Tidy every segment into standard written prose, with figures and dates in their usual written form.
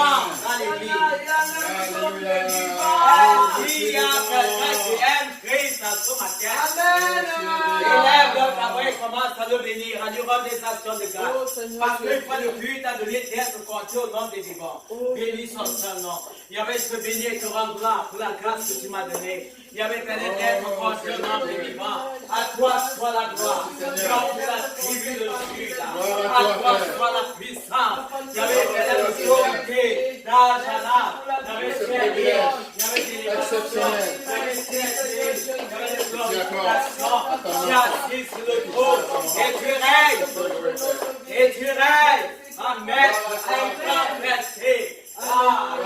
vivant dans l'église. S'il y a quelqu'un qui aime Christ dans ce matin, élève leur travail et commence à le bénir, à lui rendre des actions de grâce. Parce qu'une fois le culte a donné d'être compté au nom des vivants. Bénis son seul nom. Il y avait te bénir et te rendre gloire pour la grâce que tu m'as donnée. Il y avait permis d'être compté au nom des vivants. À toi soit la gloire. Tu as fait la tribu de Juda. À toi soit la puissance. Il y avait permis l'autorité d'Ajana. Il y avait servi. Il y avait exceptionnel. il y avait servi. Il y avait glorification. Tu as assis sur le trône. Et tu règnes. Et tu règnes. Amen. Merci. Ah,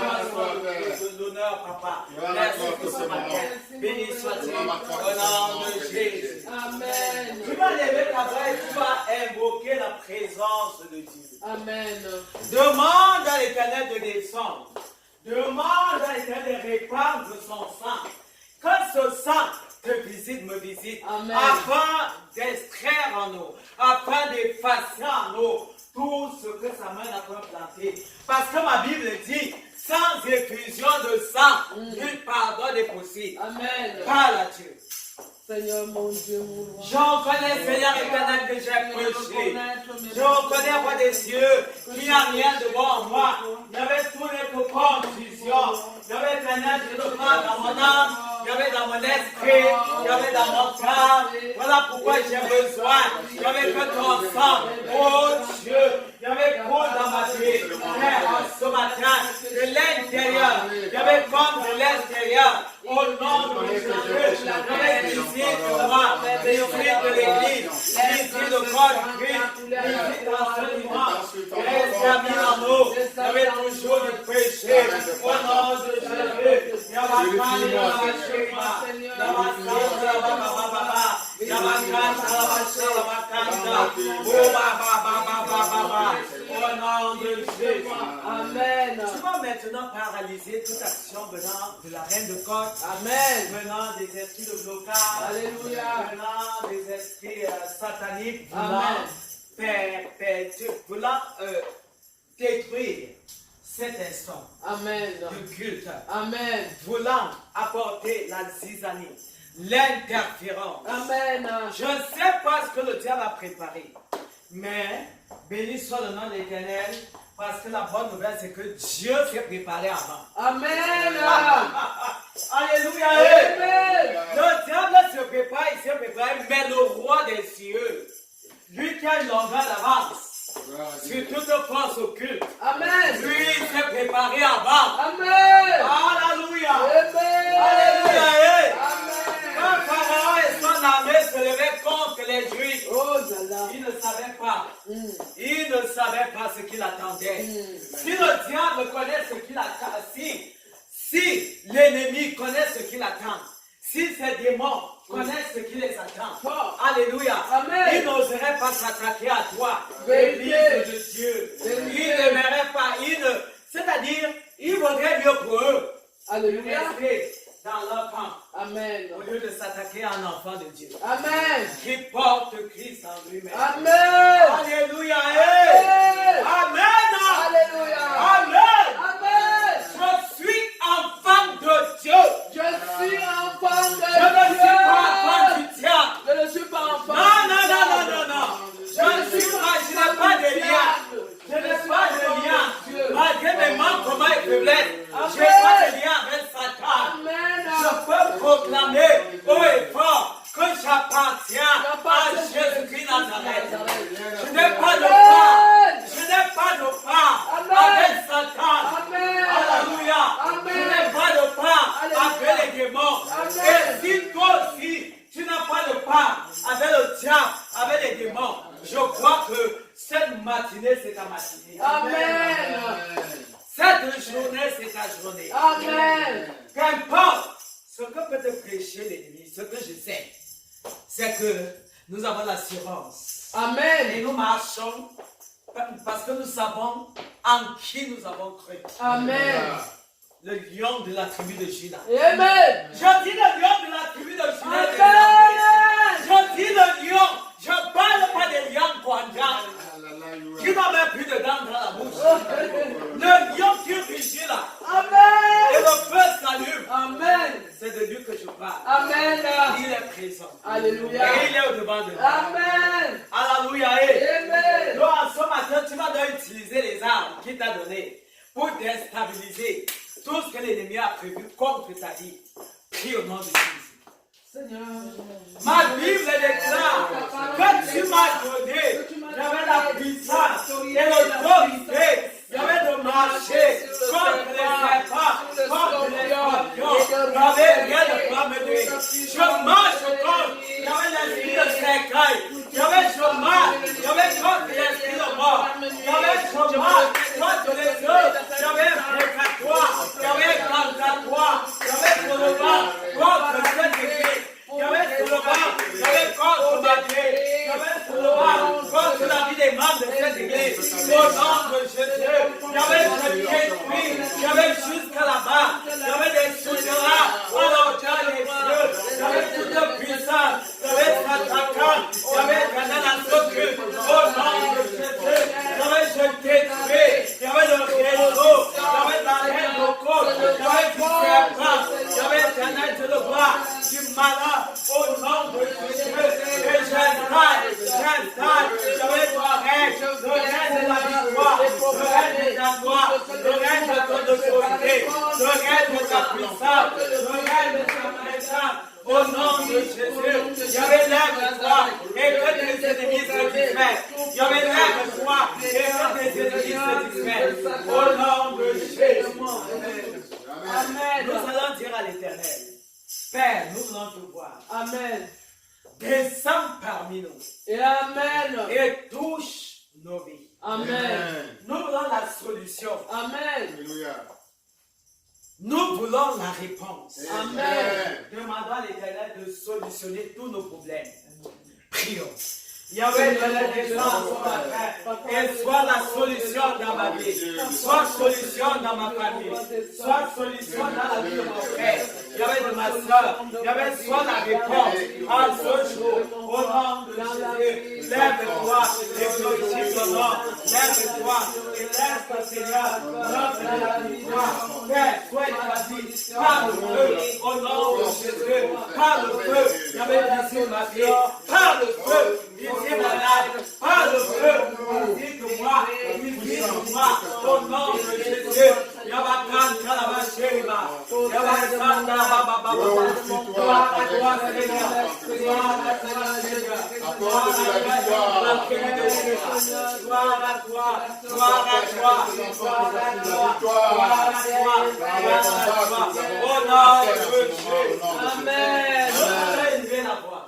l'honneur, papa. Merci pour ce matin. Béni soit-il au nom de Jésus. Amen. Tu vas lever ta voix et tu vas invoquer la présence de Dieu. Amen. Demande à l'Éternel de descendre. Demande à l'Éternel de répandre son sang. Quand ce sang te visite, me visite, Amen. afin d'extraire en nous, afin d'effacer en nous tout ce que sa main n'a pas planté. Parce que ma Bible dit, sans effusion de sang, nul pardon n'est possible. Amen. Parle à Dieu. Seigneur mon Dieu, mon roi. Je reconnais, Seigneur éternel, que j'ai péché. Je reconnais, roi des cieux, qu'il n'y a rien de bon en moi. Il y avait tous les confusions. Il y avait éternel, je le prends dans mon âme. Il y avait dans mon esprit. Il y avait dans mon cœur. Voilà pourquoi j'ai besoin. Il n'y avait que ton sang. Oh Dieu, il y avait coule dans ma vie. Père, ce matin, de l'intérieur. Il y avait comme de l'extérieur. Au nom de Jésus, il y avait ici de moi, l'esprit de l'église, ici le corps de Christ, ici l'enseignement. Examine en nous, il y avait toujours du péché. Au nom de Jésus, il y a ma femme, il y a ma chérie, il y a ma soeur, il y a ma baba, il y a ma grande, il y a ma soeur, il y a ma cante. Oh, baba. Au nom de Jésus. Amen. Tu vas maintenant paralyser toute action venant de la reine de côte. Amen. Venant des esprits de blocage. Alléluia. Venant des esprits sataniques. Amen. Voulant détruire cet instant Amen. de culte. Amen. Voulant apporter la zizanie, l'interférence. Amen. Je ne sais pas ce que le diable a préparé. Mais béni soit le nom de l'Éternel. Parce que la bonne nouvelle, c'est que Dieu s'est préparé avant. Amen. Alléluia. Amen. Le diable se prépare, il s'est préparé, mais le roi des cieux, lui qui a une longueur d'avance sur toute force occulte, Amen. lui il s'est préparé avant. Amen. Alléluia. Amen. Alléluia. Amen. Quand Pharaon et son armée se levaient contre les Juifs, Oh là là. ils ne savaient pas. Ils ne savaient pas ce qui l'attendait. Si le diable connaît ce qui l'attend, si l'ennemi connaît ce qui l'attend, si ces démons connaissent ce qui les attend, alléluia, Amen. ils n'oseraient pas s'attaquer à toi, Vérité. l'Église de Dieu. Vérité. Ils n'aimeraient pas, c'est-à-dire, il vaudrait mieux pour eux de Alléluia. rester dans leur camp Amen. au lieu de s'attaquer à un enfant de Dieu Amen. qui porte Christ en lui-même. Amen. Alléluia. Amen. Amen. Alléluia. Amen. Amen. Je suis enfant de Dieu. Je suis enfant de Je ne suis pas enfant Dieu. du diable. Je ne suis pas enfant. Non. Je n'ai pas de lien. Je n'ai pas de lien. Malgré mes manquements et faiblesses, je n'ai pas de lien avec Satan. Amen. Je peux proclamer haut et fort que j'appartiens à Jésus-Christ Nazareth. Je n'ai pas de part. Je n'ai pas de part avec Satan. Amen. Alléluia. Amen. Je n'ai pas de part avec les démons. Amen. Et si toi aussi, tu n'as pas de part avec le diable, avec les démons, je crois que cette matinée, c'est ta matinée. Amen. Cette journée, c'est ta journée. Amen. Qu'importe ce que peut te prêcher l'ennemi, ce que je sais, c'est que nous avons l'assurance. Et Amen. nous marchons parce que nous savons en qui nous avons cru. Amen. Le lion de la tribu de Juda. Amen. Je dis le lion de la tribu de Juda. Amen. Je dis le lion. Je ne parle pas des lions Kwanja qui n'ont même plus de dents dans la bouche. Le lion qui Alléluia. Et il est au-devant de nous. Amen. Alléluia. Amen. Donc, en ce matin, tu vas donc utiliser les armes qu'il t'a données pour déstabiliser tout ce que l'ennemi a prévu contre ta vie. Prie au nom de Jésus. Seigneur. Ma Bible déclare que tu m'as donné, j'avais la puissance et l'autorité, j'avais de marcher contre les serpents, contre les scorpions, j'avais rien de pas me donner. Je marche contre, j'avais l'esprit de cercueil, j'avais chômage, j'avais contre l'esprit de mort, j'avais chômage contre les œufs, j'avais précatoire, j'avais cantatoire, j'avais sur le vent contre cette église. J'avais sur le vent, j'avais contre ma vie, j'avais sur le vent, contre la vie des membres de cette église. Au nom de Jésus, j'avais détruit, j'avais jusqu'à là-bas, j'avais des soutiens à l'auteur des cieux, j'avais toute puissance, j'avais attaquant, j'avais gagné la secours. Au nom de Jésus, j'avais détruit, j'avais le réseau, j'avais la reine de côte, j'avais du serpent, j'avais gagné de le bras, du malin. Au nom de Jésus, et j'installe, j'avais toi règne, le règne de la victoire, le règne de ta gloire, le règne de ton autorité, le règne de ta puissance, le règne de ta présence. Au nom de Jésus, j'avais l'air de toi et que tes ennemis se dispersent. J'avais l'air de toi et que tes ennemis se dispersent. Au nom de Jésus. Amen. Nous allons dire à l'Éternel, Père, nous voulons te voir. Amen. Descends parmi nous. Et Amen. Et touche nos vies. Amen. Nous voulons la solution. Amen. Nous voulons la réponse. Amen. Demandons à l'Éternel de solutionner tous nos problèmes. Prions. Yahweh, l'éternel descend ce matin et soit la solution dans ma vie, soit solution dans ma famille, soit solution dans la vie de mon frère, Yahweh de ma soeur, Yahweh, soit la réponse à ce jour. Au nom de Jésus, lève-toi et glorifie ton nom. Lève-toi et laisse, Seigneur, l'œuvre de la victoire. Père, sois choisi par le feu, au nom de Jésus, par le feu, Yahweh, visite ma vie, par le feu. Visite malade, par le feu, visite-moi, visite-moi, au nom de Jésus. Yabakan Kalabasheriba, Yabasanda Baba Baba, gloire à toi, Seigneur, gloire à toi, Seigneur, gloire à toi, gloire à toi, gloire à toi, gloire à toi, gloire à toi, au nom de Jésus. Amen. On va élever la voix.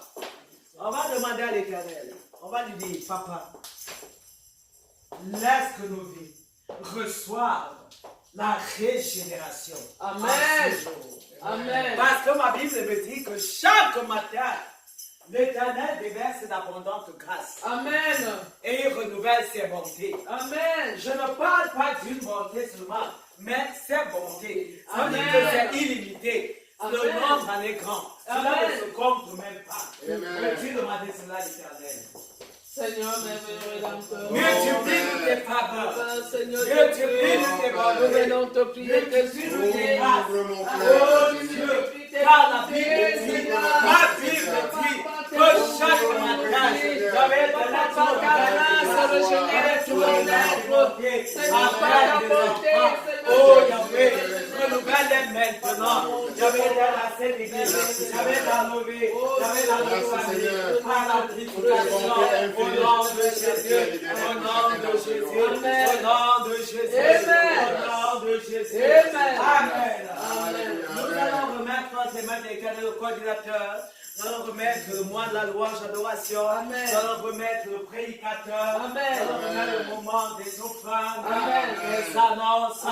On va demander à l'Éternel, on va lui dire, Papa, laisse que nos vies reçoivent la régénération. Amen. Amen. Parce que ma Bible me dit que chaque matin, l'Éternel déverse d'abondantes grâces. Amen. Et il renouvelle ses bontés. Amen. Je ne parle pas d'une bonté seulement, mais ses bontés. Ça veut dire Amen. que c'est illimité. Amen. Le nombre en est grand. Cela Amen. ne se compte même pas. Amen. Peux-tu demander cela à l'Éternel? Seigneur, merveilleux rédempteur. Multiplie tes faveurs. Seigneur, Multiplie tes nous bontés. venons te prier que Multiplie tes tu grâces. Ouvre mon Oh cœur. Dieu, car la Bible dit, ma Bible dit que chaque matin, j'avais de la grâce régénérer tout mon être afin de l'enfant. Oh Yahweh, renouvelle maintenant. J'avais dans cette église, j'avais dans nos vies, j'avais dans nos familles, par la tribulation, au nom de Jésus, au nom de Jésus, au nom de Jésus, au nom de Jésus. Amen. Nous allons remettre entre les mains d'Éternel le coordinateur. Nous allons remettre le mois de la louange d'adoration. Nous allons remettre le prédicateur. Nous allons remettre le moment des offrandes, des annonces. Nous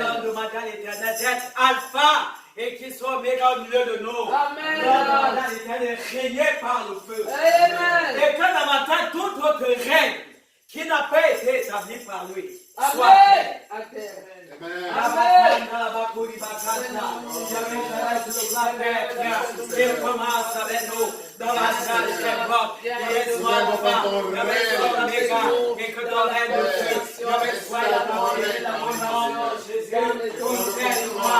allons demander à l'Éternel d'être alpha et qu'il soit méga au milieu de nous. Nous allons demander à l'Éternel de régner par le feu. Et que davantage tout autre règne qui n'a pas été établi par lui soit fait. Amen. Il commence avec nous dans la salle des portes. Et soit et que ton règne de Dieu soit la parole au nom de Jésus. Concerne-moi,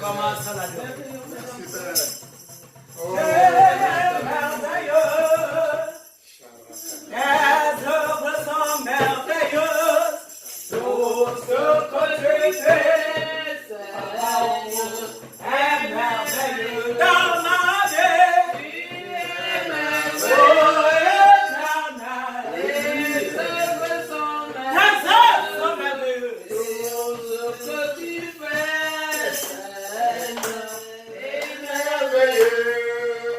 Commence à l'adorer. Merci, Père. Oh, Merveilleux. Les œuvres sont merveilleuses. Tout ce que tu fais est merveilleux dans ma vie. Oh, éternel. Les œuvres sont Les œuvres sont merveilleuses. Tout ce que tu fais est merveilleux. merveilleux.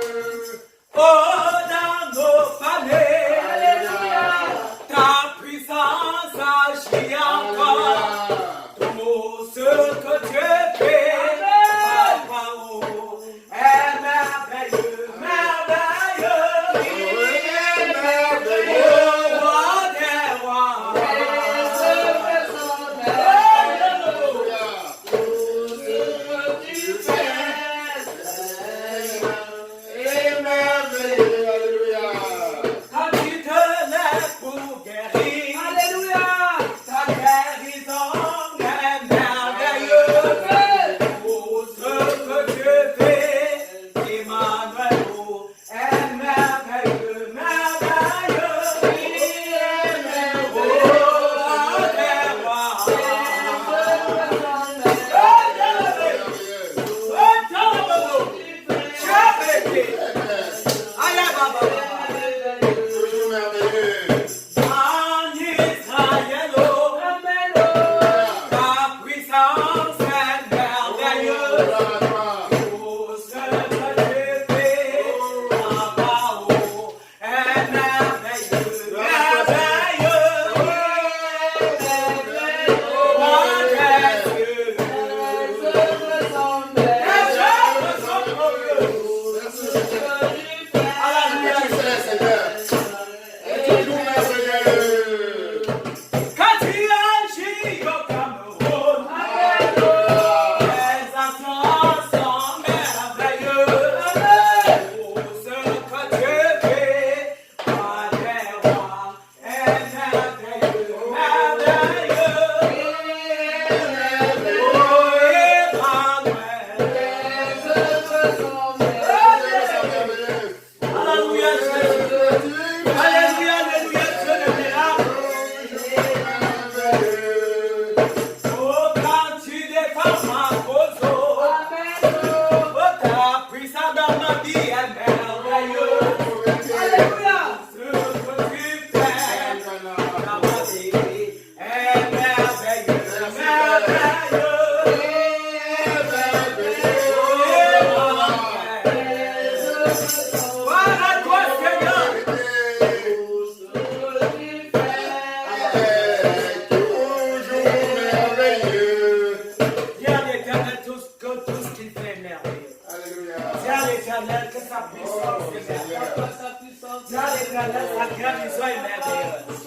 guérison est merveilleuse.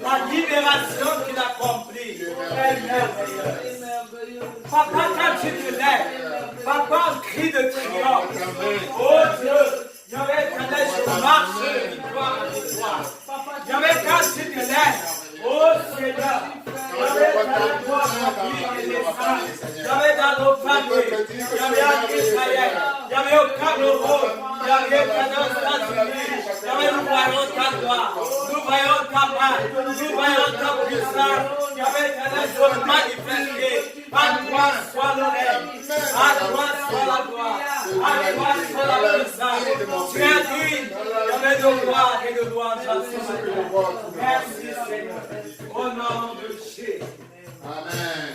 La libération qu'il a compris est merveilleuse. Papa, quand tu te lèves, papa, un cri de triomphe. Oh Dieu, je vais éternel, je marche de victoire en victoire. Je vais quand tu te lèves, oh Seigneur, je vais éternel, toi, remplir les messages. Je vais dans nos familles, je vais en Israël, je vais au Cameroun, je vais éternel aux États-Unis. Je vais nous voyons ta gloire, nous voyons ta main, nous voyons ta puissance. Je vais éternel se manifester. À toi soit le règne, à toi soit la gloire, à toi soit la puissance. Tu es digne, je vais de gloire et de louange à ce matin. Merci Seigneur, au nom de Jésus. Amen.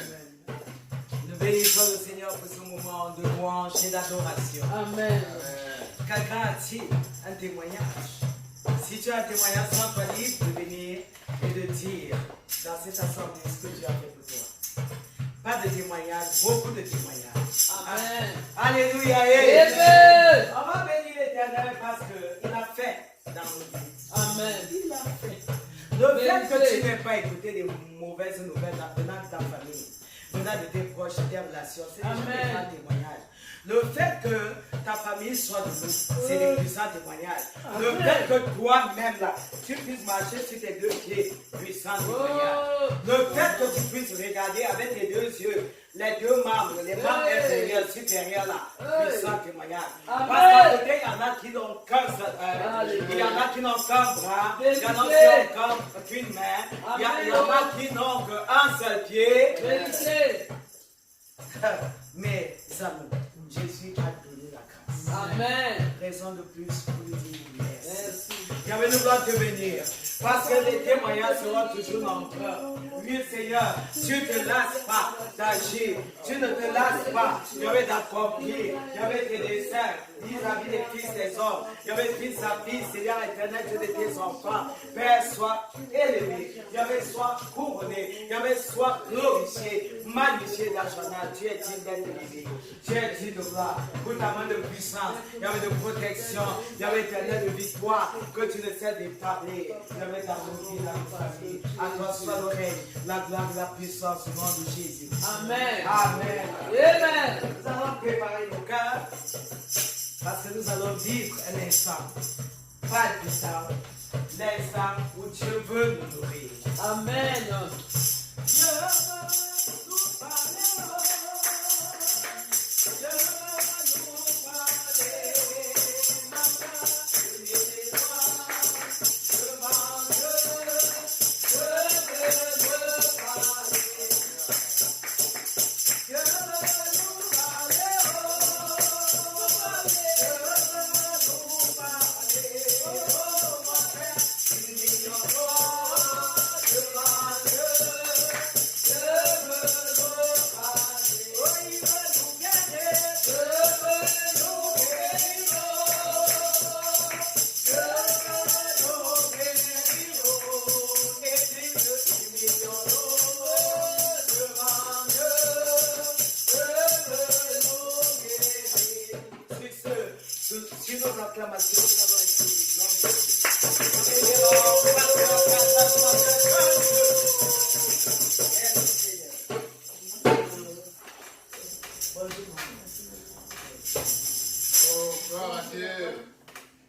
Nous bénissons le Seigneur pour ce moment de louange et d'adoration. Amen. Quelqu'un a-t-il un témoignage? Si tu as un témoignage, sois libre de venir et de dire dans cette assemblée ce que Dieu a fait pour toi. Pas de témoignages, beaucoup de témoignages. Amen. Alléluia. Amen. On va bénir l'Éternel parce qu'il a fait dans nos vies. Amen. Il a fait. Le fait que tu n'aies pas écouté des mauvaises nouvelles venant de ta famille, venant de tes proches, de tes relations, c'est déjà un témoignage. Le fait que ta famille soit debout, c'est des puissants témoignages. Le fait que toi-même, là, tu puisses marcher sur tes deux pieds, puissant témoignage. Le fait que tu puisses regarder avec tes deux yeux, les deux membres, les membres inférieurs, supérieurs, là, puissant témoignage. Parce qu'à côté, il y en a qui n'ont qu'un seul œil, il y en a qui n'ont qu'un bras, il y en a qui n'ont qu'une main, il y en a qui n'ont qu'un seul pied. Mais, amours, Jésus a donné la grâce. Amen. Raison de plus pour lui dire merci. J'avais nous doit te bénir. Parce que les témoignages seront toujours nombreux. Oui, Seigneur, tu ne te lasses pas d'agir. Tu ne te lasses pas. Je vais d'accomplir. Je vais tes desseins vis-à-vis des fils des hommes. Je vais fils à fils, Seigneur éternel, Dieu de tes enfants. Père, sois élevé. Je vais sois couronné. Je vais sois glorifié, magnifié d'Archana. Tu es digne d'être élevé. Tu es digne de gloire. Pour ta main de puissance, il y avait de protection, il y avait éternel de victoire que tu ne sais d'établir. Il y avait ta vie, la famille. À toi soit le règne, la gloire et la puissance au nom de Jésus. Amen. Amen. Amen. Nous allons préparer nos cœurs parce que nous allons vivre un instant palpitant, l'instant où Dieu veut nous nourrir. Amen. Dieu veut nous parler. Dieu veut nous parler.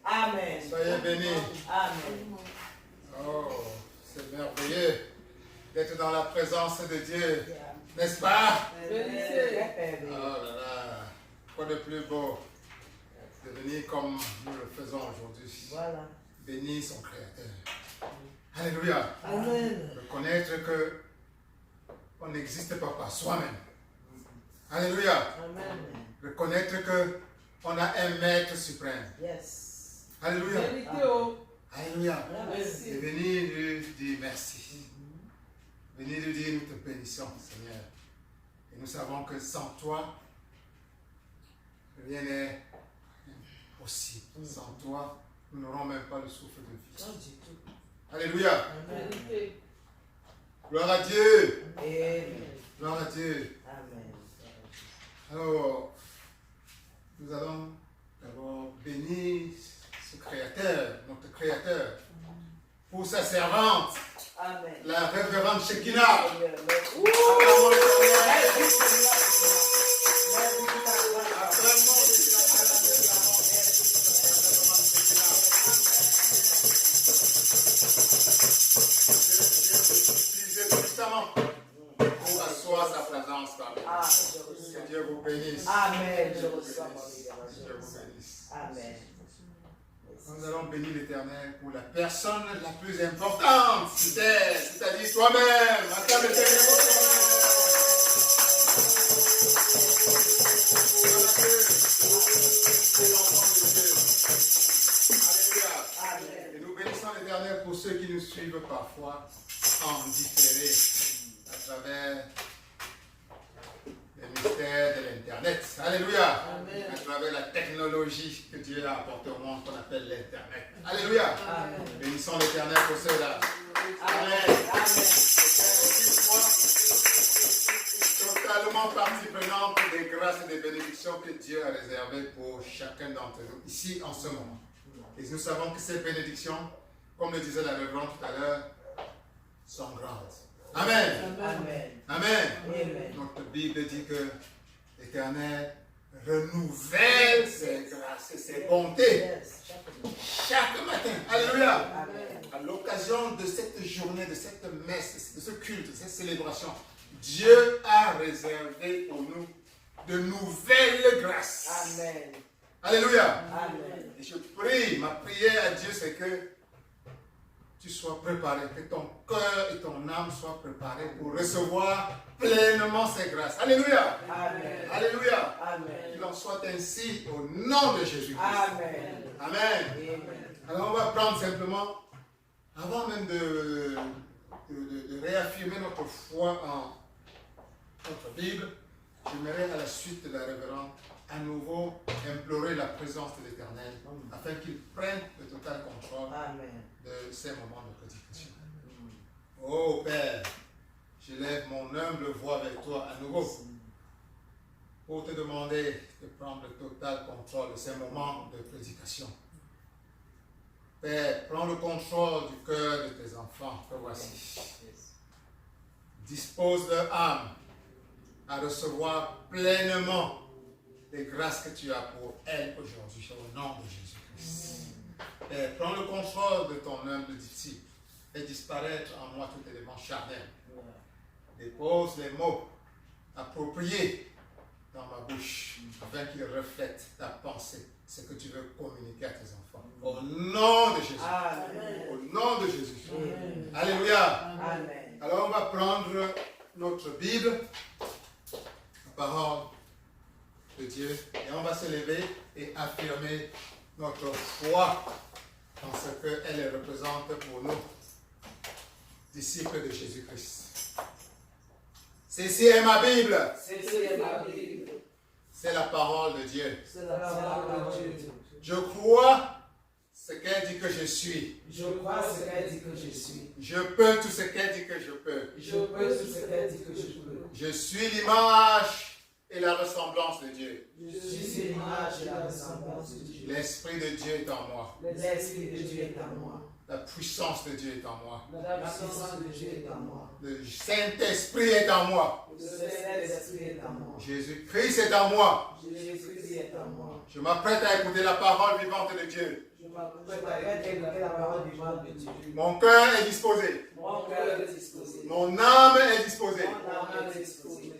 Amen. Soyez bénis. Amen. Oh, c'est merveilleux d'être dans la présence de Dieu, n'est-ce pas? Oh là là, quoi de plus beau de venir comme nous le faisons aujourd'hui. Voilà. Bénir son Créateur. Alléluia. Amen. Reconnaître que on n'existe pas par soi-même. Alléluia. Amen. Reconnaître que on a un maître suprême. Yes. Alléluia. Alléluia. Merci. Et venir lui dire merci. Venir lui dire nous te bénissons, Seigneur. Et nous savons que sans toi, rien n'est possible. Sans toi, nous n'aurons même pas le souffle de vie. Alléluia. Vérité. Gloire à Dieu. Amen. Gloire à Dieu. Amen. Alors, nous allons d'abord bénir ce Créateur, notre Créateur. pour sa servante, Amen. la révérende Shekinah. Amen. Acclamons l'Éternel. Utilisez puissamment pour asseoir sa présence parmi nous. Que Dieu vous bénisse. Amen. Que Dieu vous bénisse. Amen. Nous allons bénir l'Éternel pour la personne la plus importante, c'est-à-dire toi-même. Acclame l'Éternel pour toi-même. Alléluia. Et nous bénissons l'Éternel pour ceux qui nous suivent parfois en différé à travers les mystères de l'Internet. Alléluia. Amen. À travers la technologie que Dieu a apportée au monde qu'on appelle l'Internet. Alléluia. Amen. Bénissons l'Éternel pour cela. Amen. Totalement partie prenante des grâces et des bénédictions que Dieu a réservées pour chacun d'entre nous, ici en ce moment. Et nous savons que ces bénédictions, comme le disait la révérende tout à l'heure, sont grandes. Amen. Amen. Amen. Amen. Notre Bible dit que l'Éternel renouvelle ses grâces et ses bontés chaque matin. Alléluia. Amen. À l'occasion de cette journée, de cette messe, de ce culte, de cette célébration, Dieu a réservé pour nous de nouvelles grâces. Amen. Alléluia. Amen. Et je prie, ma prière à Dieu, c'est que tu sois préparé, que ton cœur et ton âme soient préparés pour recevoir pleinement ces grâces. Alléluia. Amen. Alléluia. Amen. Qu'il en soit ainsi au nom de Jésus-Christ. Amen. Amen. Amen. Alors on va prendre simplement, avant même de réaffirmer notre foi en notre Bible, j'aimerais à la suite de la révérende à nouveau implorer la présence de l'Éternel afin qu'il prenne le total contrôle Amen. de ces moments de prédication. Oh Père, j'élève mon humble voix avec toi à nouveau pour te demander de prendre le total contrôle de ces moments de prédication. Père, prends le contrôle du cœur de tes enfants que voici. Dispose leur âme à recevoir pleinement les grâces que tu as pour elles aujourd'hui, au nom de Jésus-Christ. Père, prends le contrôle de ton humble disciple et disparaître en moi tout élément charnel. Dépose les mots appropriés dans ma bouche afin qu'ils reflètent ta pensée, ce que tu veux communiquer à tes enfants. Au nom de Jésus. Amen. Au nom de Jésus. Amen. Alléluia. Amen. Alors on va prendre notre Bible, la parole de Dieu, et on va se lever et affirmer notre foi dans ce qu'elle représente pour nous, disciples de Jésus-Christ. Ceci est ma Bible. C'est ma Bible. C'est la parole de Dieu. C'est la parole de Dieu. Je crois ce qu'elle dit que je suis. Je crois ce qu'elle dit que je suis. Je peux tout ce qu'elle dit que je peux. Je peux tout ce qu'elle dit que je peux. Je suis l'image et la ressemblance de Dieu. Je suis l'image et la ressemblance de Dieu. L'Esprit de Dieu est en moi. L'Esprit de Dieu est en moi. La puissance de Dieu est en moi. La puissance de Dieu est en moi. Le Saint-Esprit est en moi. Le Saint-Esprit est en moi. Jésus-Christ est en moi. Jésus-Christ est en moi. Je m'apprête à écouter la parole vivante de Dieu. Je m'apprête à écouter la parole vivante de Dieu. Mon cœur est disposé. Mon cœur est disposé. Mon âme est disposée. Mon âme est disposée.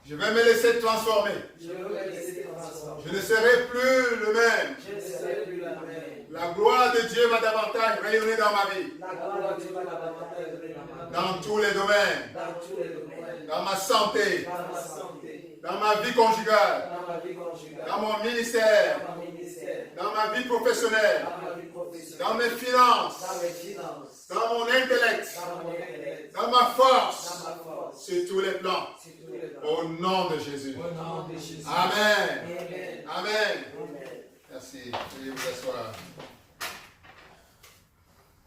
Je vais me laisser transformer. Je veux me laisser transformer. Je ne serai plus le même. Je ne serai plus la même. La gloire de Dieu va davantage rayonner dans ma vie. La gloire de Dieu va davantage rayonner dans ma vie. Dans tous les domaines. Dans tous les domaines. Dans ma santé. Dans ma santé. Dans ma vie conjugale. Dans ma vie conjugale. Dans mon ministère. Dans mon ministère. Dans ma vie professionnelle. Dans ma vie professionnelle. Dans mes finances. Dans mes finances. Dans mon intellect. Dans mon intellect. Dans ma force. Dans ma force. Sur tous les plans. Sur tous les plans. Au nom de Jésus. Au nom de Jésus. Amen. Amen. Amen. Amen. Merci. Veuillez vous asseoir.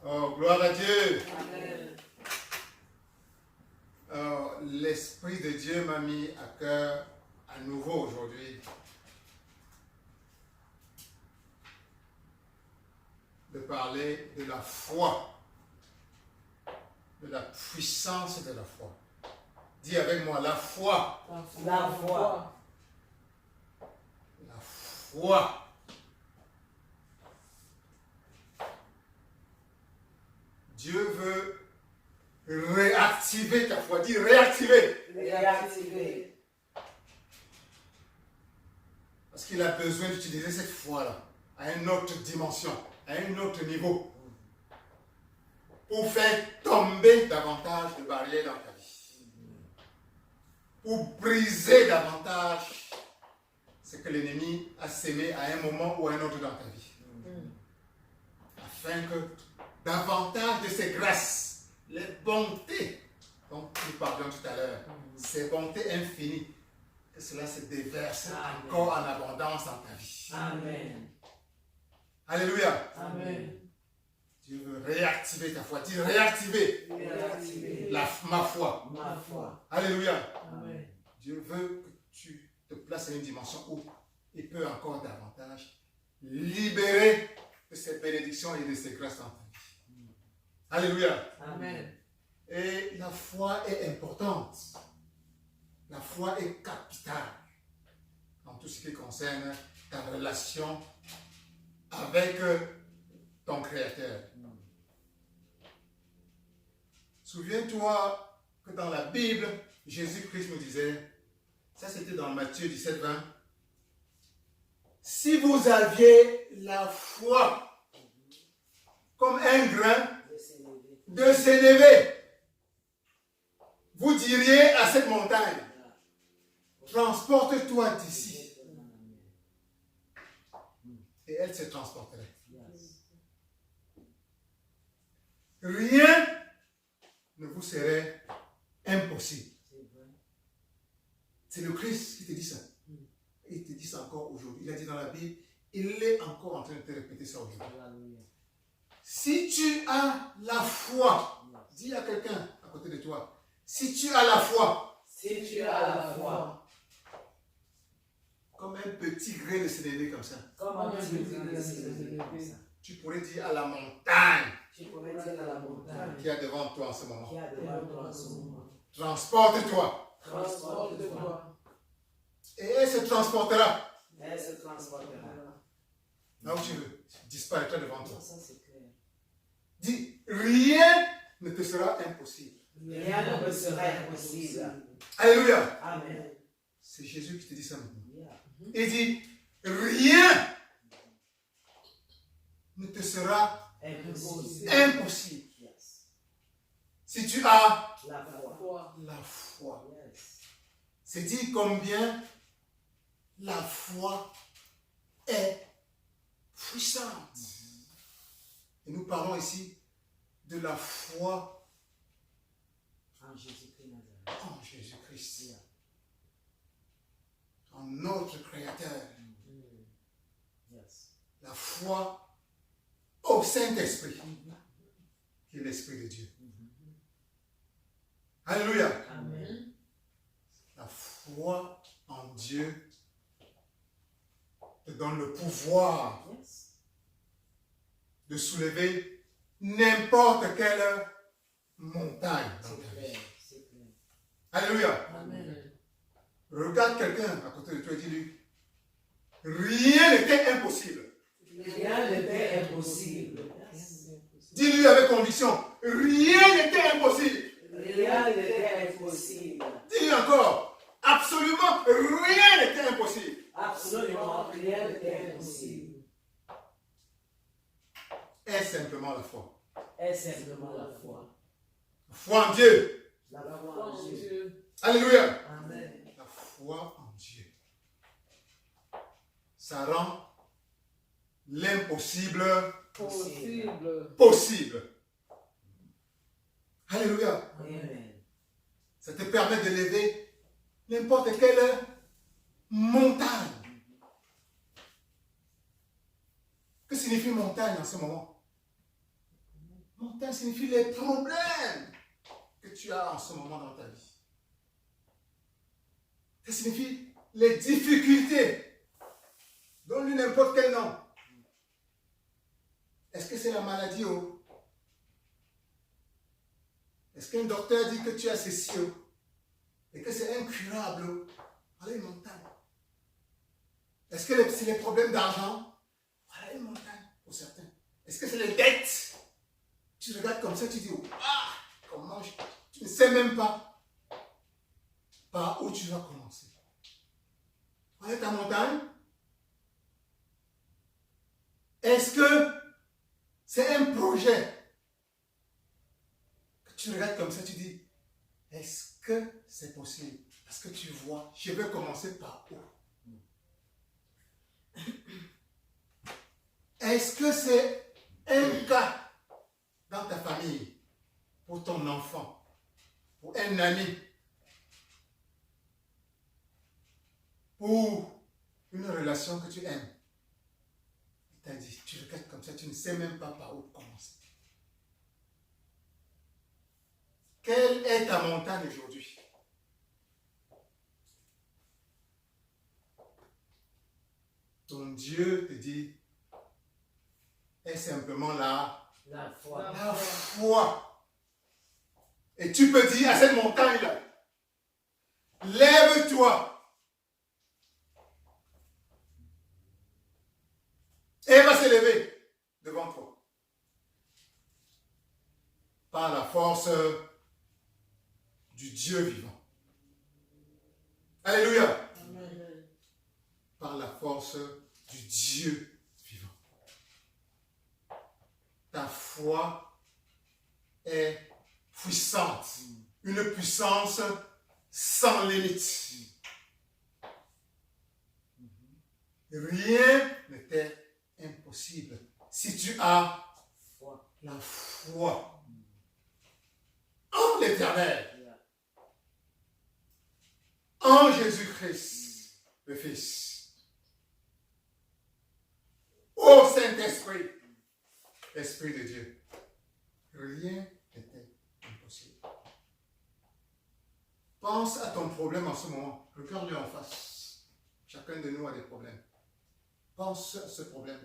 Oh, gloire à Dieu. Amen. Oh, l'Esprit de Dieu m'a mis à cœur à nouveau aujourd'hui de parler de la foi de la puissance de la foi. Dis avec moi, la foi. La foi. La foi. Dieu veut réactiver ta foi. Dis réactiver. Réactiver. Parce qu'il a besoin d'utiliser cette foi-là à une autre dimension, à un autre niveau, pour faire tomber davantage de barrières dans ta vie, pour briser davantage ce que l'ennemi a sémé à un moment ou à un autre dans ta vie, afin que davantage de ces grâces, les bontés dont nous parlions tout à l'heure, ces bontés infinies, que cela se déverse encore en abondance dans ta vie. Amen. Alléluia. Amen. Dieu veut réactiver ta foi. Dis réactiver Réactiver. ma foi. Ma foi. Alléluia. Amen. Dieu veut que tu te places à une dimension où il peut encore davantage libérer de ces bénédictions et de ces grâces dans ta vie. Alléluia. Amen. Et la foi est importante. La foi est capitale dans tout ce qui concerne ta relation avec ton Créateur. Souviens-toi que dans la Bible, Jésus-Christ nous disait, ça c'était dans Matthieu 17, 20, si vous aviez la foi comme un grain de sénévé, vous diriez à cette montagne, transporte-toi d'ici. Et elle se transporterait. Rien ne vous serait impossible. C'est le Christ qui te dit ça. Il te dit ça encore aujourd'hui. Il a dit dans la Bible, il est encore en train de te répéter ça aujourd'hui. Si tu as la foi, dis à quelqu'un à côté de toi, si tu as la foi, Si tu as la foi, comme un petit grain de sénévé comme ça, comme un petit grain comme ça, tu pourrais dire à la montagne tu pourrais dire à la montagne qui est devant toi en ce moment, qui a devant toi en ce moment, transporte-toi. transporte-toi, Et elle se transportera elle se transportera. là où tu veux. Tu disparaîtras devant toi. Ça, c'est clair. Dis, rien ne te sera impossible. Rien ne me serait impossible. Alléluia. Amen. C'est Jésus qui te dit ça maintenant. Yeah. Il dit, rien ne te sera Impossible. impossible. Yes. Si tu as La foi. la foi. Yes. C'est dit combien la foi est puissante. Et nous parlons ici de la foi En Jésus-Christ Nazareth. en Jésus-Christ, en notre Créateur. Yes. La foi au Saint-Esprit, qui est l'Esprit de Dieu. Alléluia. Amen. La foi en Dieu te donne le pouvoir Yes. de soulever n'importe quelle montagne dans C'est ta vie. clair. C'est clair. Alléluia. Amen. Regarde quelqu'un à côté de toi et dis-lui, rien n'était impossible. Rien n'était impossible. Dis-lui avec conviction, rien n'était impossible. Rien n'était impossible. Dis-lui encore, absolument rien n'était impossible. Absolument rien n'était impossible. Est simplement la foi. Est simplement la foi. La foi en Dieu. La foi en Dieu. Alléluia. Amen. La foi en Dieu. Ça rend l'impossible possible. Alléluia. Amen. Ça te permet de lever n'importe quelle montagne. Que signifie montagne en ce moment? Montagne signifie les problèmes que tu as en ce moment dans ta vie. Ça signifie les difficultés. Donne-lui n'importe quel nom. Est-ce que c'est la maladie? Est-ce Est-ce qu'un docteur dit que tu as ceci et que c'est incurable? Voilà une montagne. Est-ce que c'est les problèmes d'argent? Voilà une montagne pour certains. Est-ce que c'est les dettes? Tu regardes comme ça, tu dis, ah, comment tu ne sais même pas par où tu vas commencer. Voilà ta montagne. Est-ce que c'est un projet que tu regardes comme ça, tu dis, est-ce que c'est possible? Parce que tu vois, je vais commencer par où? Est-ce que c'est un cas dans ta famille, pour ton enfant, pour un ami, pour une relation que tu aimes? Il t'a dit, tu regardes comme ça, tu ne sais même pas par où commencer. Quelle est ta montagne aujourd'hui? Ton Dieu te dit, est simplement là. La foi. La foi. Et tu peux dire à cette montagne-là, lève-toi. Et elle va s'élever devant toi. Par la force du Dieu vivant. Alléluia. Amen. Par la force du Dieu vivant. Ta foi est puissante. Une puissance sans limite. Rien ne t'est impossible si tu as la foi en l'Éternel, en Jésus-Christ, le Fils. Ô Saint-Esprit, Esprit de Dieu, rien n'était impossible. Pense à ton problème en ce moment. Regarde-le en face. Chacun de nous a des problèmes. Pense à ce problème.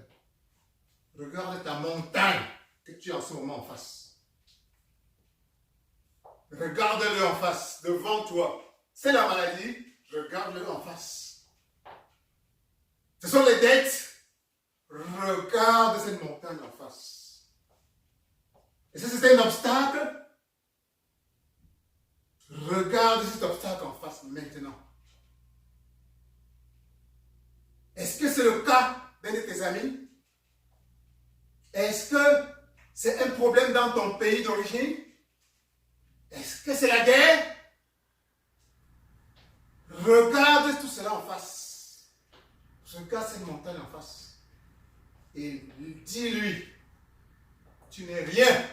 Regarde ta montagne que tu as en ce moment en face. Regarde-le en face, devant toi. C'est la maladie, regarde-le en face. Ce sont les dettes. Regarde cette montagne en face. Et si c'est un obstacle, regarde cet obstacle en face maintenant. Est-ce que c'est le cas d'un de tes amis? Est-ce que c'est un problème dans ton pays d'origine? Est-ce que c'est la guerre? Regarde tout cela en face. Regarde cette montagne en face. Et dis-lui, tu n'es rien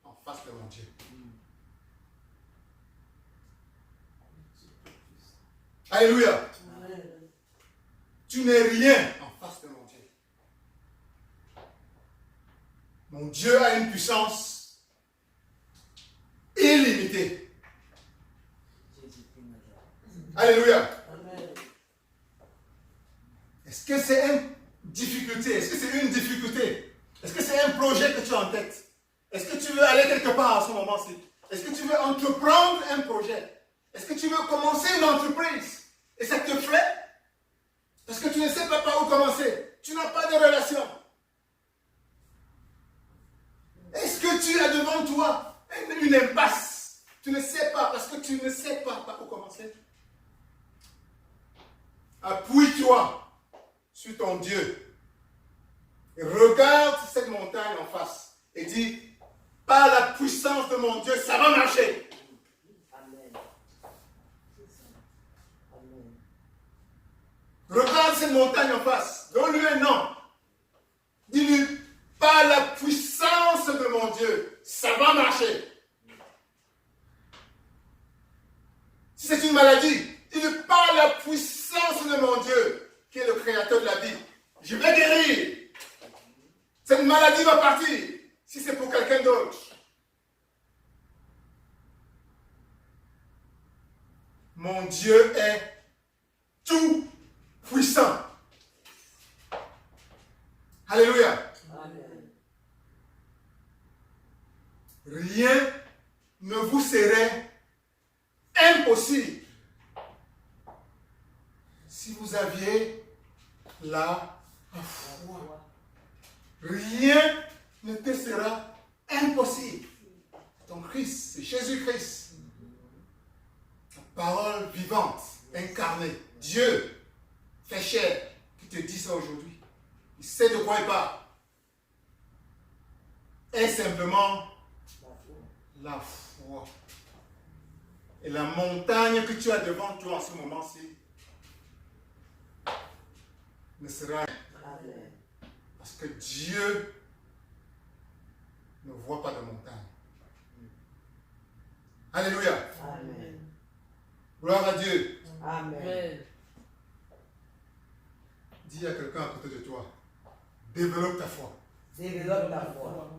en face de mon Dieu. Alléluia. Amen. Tu n'es rien en face de mon Dieu. Mon Dieu a une puissance illimitée. Alléluia. Amen. Est-ce que c'est une difficulté? Est-ce que c'est une difficulté? Est-ce que c'est un projet que tu as en tête? Est-ce que tu veux aller quelque part à ce moment-ci? Est-ce que tu veux entreprendre un projet? Est-ce que tu veux commencer une entreprise? Et ça te fait? Parce que tu ne sais pas par où commencer. Tu n'as pas de relation. Est-ce que tu as devant toi une impasse? Tu ne sais pas parce que tu ne sais pas par où commencer. Appuie-toi sur ton Dieu. Et regarde cette montagne en face. Et dis, par la puissance de mon Dieu, ça va marcher. Amen. Amen. Regarde cette montagne en face. Donne-lui un nom. Dis-lui, par la puissance de mon Dieu, ça va marcher. Si c'est une maladie, dis-lui, par la puissance de mon Dieu, qui est le créateur de la vie, je vais guérir. Cette maladie va partir. Si c'est pour quelqu'un d'autre. Mon Dieu est tout puissant. Alléluia. Amen. Rien ne vous serait impossible si vous aviez la foi. Rien ne te sera impossible. Ton Christ, c'est Jésus-Christ. La parole vivante, incarnée. Dieu fait chair qui te dit ça aujourd'hui. Il sait de quoi il parle. Est simplement la foi. Et la montagne que tu as devant toi en ce moment-ci ne sera rien. Amen. Parce que Dieu ne voit pas de montagne. Alléluia. Amen. Gloire à Dieu. Amen. Dis à quelqu'un à côté de toi, développe ta foi. Développe ta foi.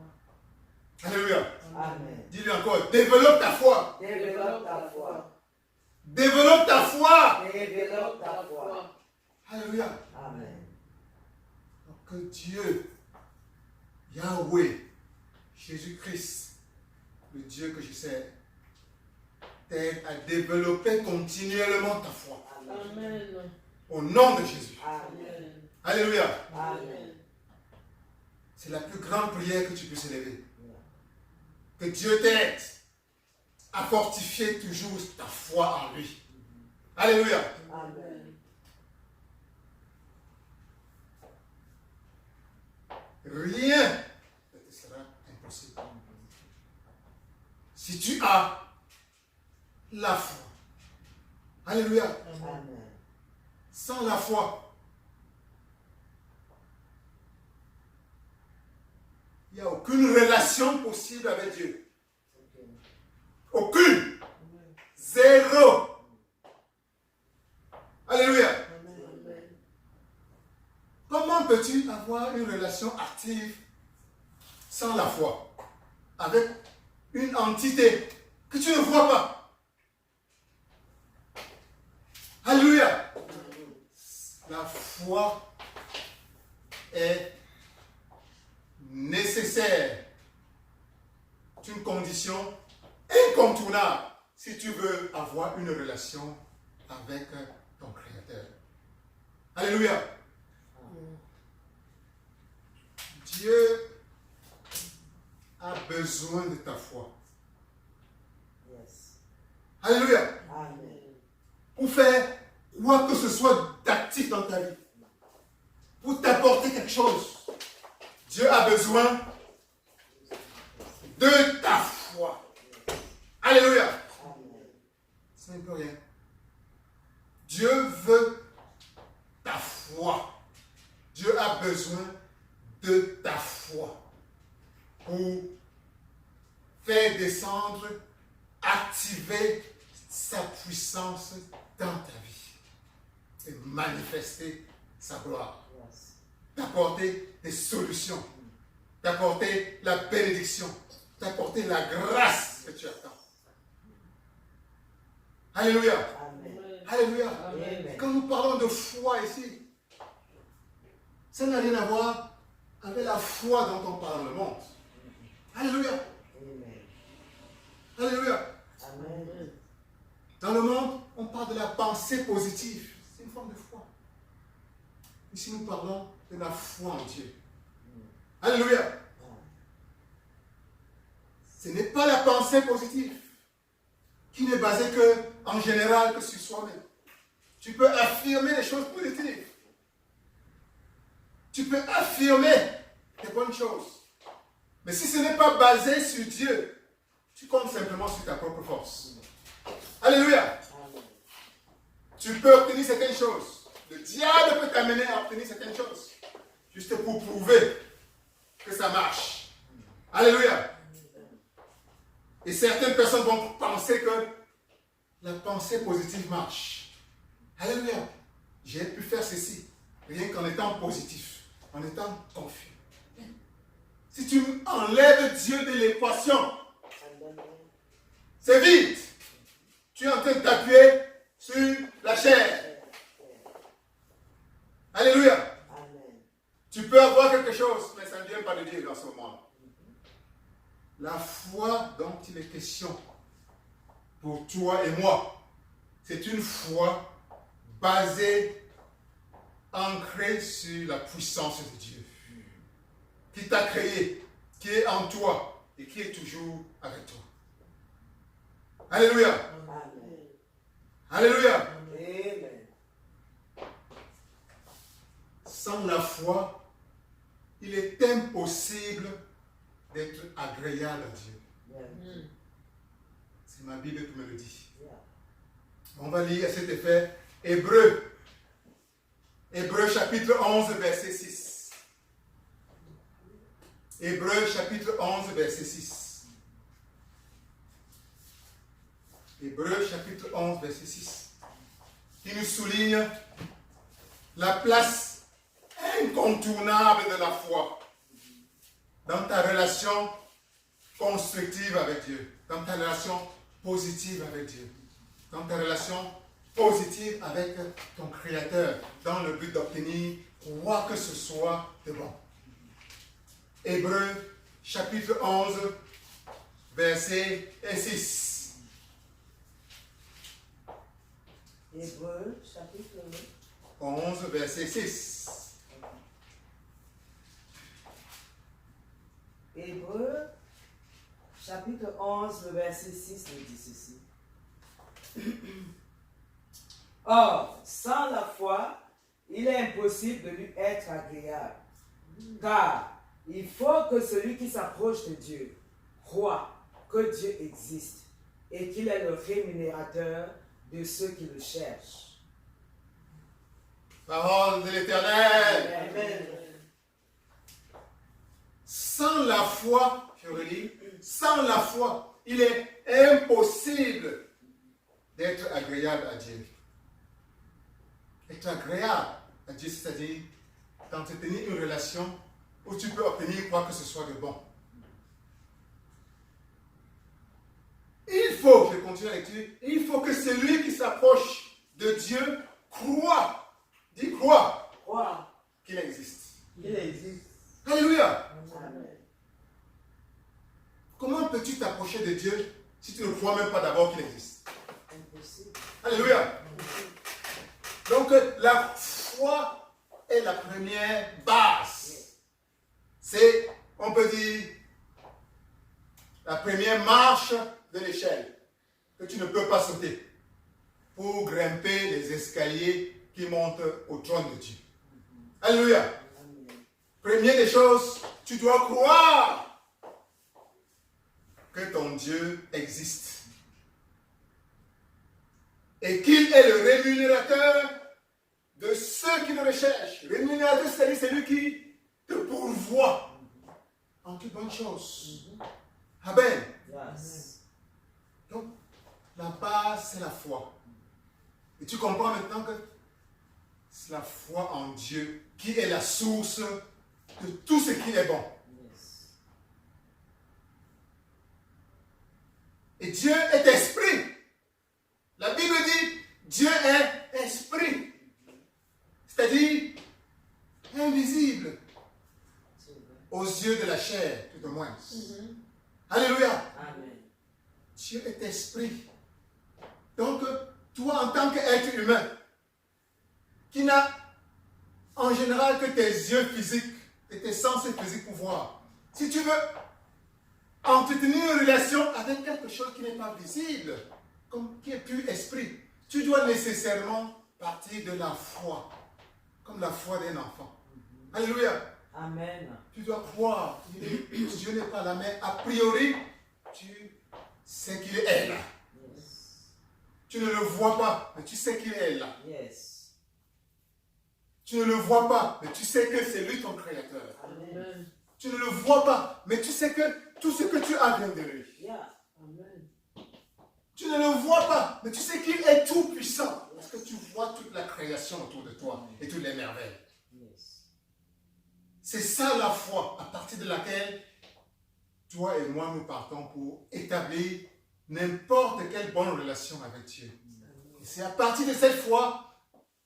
Alléluia. Amen. Dis-lui encore, développe ta foi. Développe ta foi. Développe ta foi. Développe ta foi. Alléluia. Amen. Donc que Dieu, Yahweh, Jésus-Christ, le Dieu que je sais, t'aide à développer continuellement ta foi. Amen. Au nom de Jésus. Amen. Alléluia. Amen. C'est la plus grande prière que tu puisses élever. Que Dieu t'aide à fortifier toujours ta foi en lui. Alléluia. Amen. Rien ne te sera impossible. Si tu as la foi. Alléluia. Amen. Sans la foi, il n'y a aucune relation possible avec Dieu. Aucune. Zéro. Alléluia. Amen. Comment peux-tu avoir une relation active sans la foi? Avec une entité que tu ne vois pas. Alléluia. La foi est nécessaire. C'est une condition incontournable si tu veux avoir une relation avec ton Créateur. Alléluia. Dieu a besoin de ta foi. Yes. Alléluia. Amen. Pour faire quoi que ce soit d'actif dans ta vie. Pour t'apporter quelque chose. Dieu a besoin de ta foi. Alléluia. Amen. Ça ne peut rien. Dieu veut ta foi. Dieu a besoin de ta foi pour faire descendre, activer sa puissance dans ta vie et manifester sa gloire, Yes. t'apporter des solutions, t'apporter la bénédiction, t'apporter la grâce que tu attends. Alléluia. Amen. Alléluia. Amen. Quand nous parlons de foi ici, ça n'a rien à voir avec la foi dont on parle dans le monde. Alléluia. Amen. Alléluia. Amen. Dans le monde, on parle de la pensée positive. C'est une forme de foi. Ici, nous parlons de la foi en Dieu. Alléluia. Ce n'est pas la pensée positive qui n'est basée que, en général, que sur soi-même. Tu peux affirmer des choses positives. Tu peux affirmer des bonnes choses. Mais si ce n'est pas basé sur Dieu, tu comptes simplement sur ta propre force. Alléluia. Amen. Tu peux obtenir certaines choses. Le diable peut t'amener à obtenir certaines choses. Juste pour prouver que ça marche. Alléluia. Et certaines personnes vont penser que la pensée positive marche. Alléluia. J'ai pu faire ceci rien qu'en étant positif, en étant confiant. Si tu enlèves Dieu de l'équation, Amen. c'est vide. Tu es en train de t'appuyer sur la chair. Alléluia. Amen. Tu peux avoir quelque chose, mais ça ne vient pas de Dieu dans ce moment. La foi dont il est question pour toi et moi. C'est une foi basée, ancrée sur la puissance de Dieu, qui t'a créé, qui est en toi et qui est toujours avec toi. Alléluia. Amen. Alléluia. Amen. Sans la foi, il est impossible d'être agréable à Dieu. Yeah. C'est ma Bible qui me le dit. Yeah. On va lire à cet effet Hébreux. Hébreux chapitre 11, verset 6. Hébreux chapitre 11, verset 6. Hébreux chapitre 11, verset 6. Qui nous souligne la place incontournable de la foi dans ta relation constructive avec Dieu, dans ta relation positive avec Dieu, dans ta relation positive avec ton Créateur, dans le but d'obtenir quoi que ce soit de bon. Hébreux chapitre 11, verset 6. Hébreux, chapitre 11, verset 6. Hébreux, chapitre 11, le verset 6 nous dit ceci. Or, sans la foi, il est impossible de lui être agréable. Car il faut que celui qui s'approche de Dieu croit que Dieu existe et qu'il est le rémunérateur de ceux qui le cherchent. Parole de l'Éternel. Amen. Sans la foi, je relis, sans la foi, il est impossible d'être agréable à Dieu. Être agréable à Dieu, c'est-à-dire d'entretenir une relation où tu peux obtenir quoi que ce soit de bon. Il faut, je continue la lecture, il faut que celui qui s'approche de Dieu croit, dit croit, qu'il existe. Il existe. Alléluia. Amen. Comment peux-tu t'approcher de Dieu si tu ne crois même pas d'abord qu'il existe? Impossible. Alléluia. Donc la foi est la première base. C'est, on peut dire, la première marche de l'échelle que tu ne peux pas sauter pour grimper les escaliers qui montent au trône de Dieu. Alléluia. Amen. Première des choses, tu dois croire que ton Dieu existe et qu'il est le rémunérateur de ceux qui le recherchent. Rémunérateur, c'est-à-dire celui qui te pourvoit en toute bonne chose. Amen. Yes. Donc, la base, c'est la foi. Et tu comprends maintenant que c'est la foi en Dieu qui est la source de tout ce qui est bon. Yes. Et Dieu est esprit. La Bible dit, Dieu est esprit. C'est-à-dire invisible C'est vrai. aux yeux de la chair, tout au moins. Alléluia. Amen. Dieu est esprit. Donc, toi, en tant qu'être humain, qui n'a en général que tes yeux physiques et tes sens physiques pour voir, si tu veux entretenir une relation avec quelque chose qui n'est pas visible, comme qui est pur esprit, tu dois nécessairement partir de la foi, comme la foi d'un enfant. Alléluia. Amen. Tu dois croire que Dieu n'est pas là, mais a priori, tu sais qu'il est là. Yes. Tu ne le vois pas, mais tu sais qu'il est là. Yes. Tu ne le vois pas, mais tu sais que c'est lui ton créateur. Amen. Tu ne le vois pas, mais tu sais que tout ce que tu as vient de lui. Yeah. Amen. Tu ne le vois pas, mais tu sais qu'il est tout puissant. Parce que tu vois toute la création autour de toi et toutes les merveilles. Yes. C'est ça la foi, à partir de laquelle toi et moi nous partons pour établir n'importe quelle bonne relation avec Dieu. Et c'est à partir de cette foi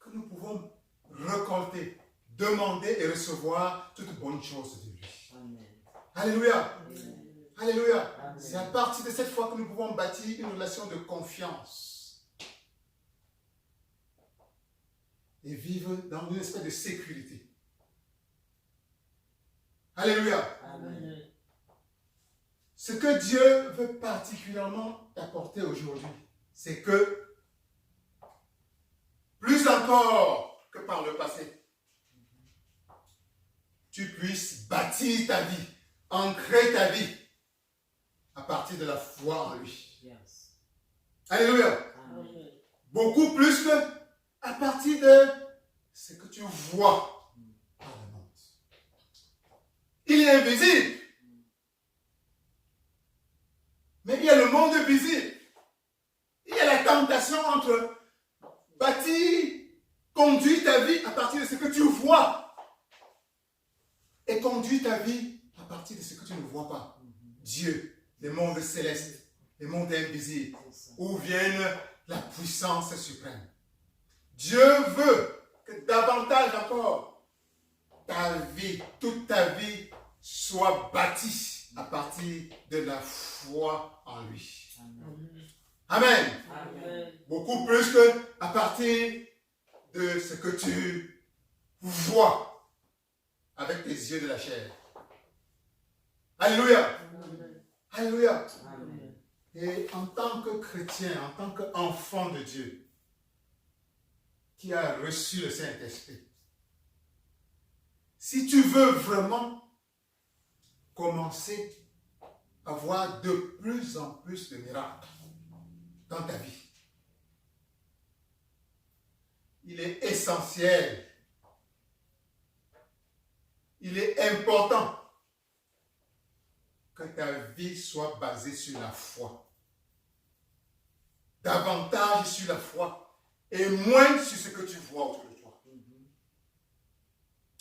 que nous pouvons récolter, demander et recevoir toutes bonnes choses de lui. Amen. Alléluia. Amen. Alléluia. Amen. C'est à partir de cette foi que nous pouvons bâtir une relation de confiance et vivre dans une espèce de sécurité. Alléluia. Amen. Ce que Dieu veut particulièrement t'apporter aujourd'hui, c'est que, plus encore que par le passé, tu puisses bâtir ta vie, ancrer ta vie à partir de la foi en lui. Yes. Alléluia. Amen. Beaucoup plus que à partir de ce que tu vois par le monde. Il est invisible. Mais il y a le monde visible. Il y a la tentation entre bâtir, conduire ta vie à partir de ce que tu vois et conduire ta vie à partir de ce que tu ne vois pas. Dieu, les mondes célestes, les mondes invisibles, où viennent la puissance suprême. Dieu veut que davantage encore ta vie, toute ta vie soit bâtie à partir de la foi en lui. Amen. Amen. Beaucoup plus que à partir de ce que tu vois avec tes yeux de la chair. Alléluia. Amen. Alléluia. Amen. Et en tant que chrétien, en tant qu'enfant de Dieu, qui a reçu le Saint-Esprit, si tu veux vraiment commencer à voir de plus en plus de miracles dans ta vie, il est essentiel, il est important que ta vie soit basée sur la foi. Davantage sur la foi et moins sur ce que tu vois autour de toi.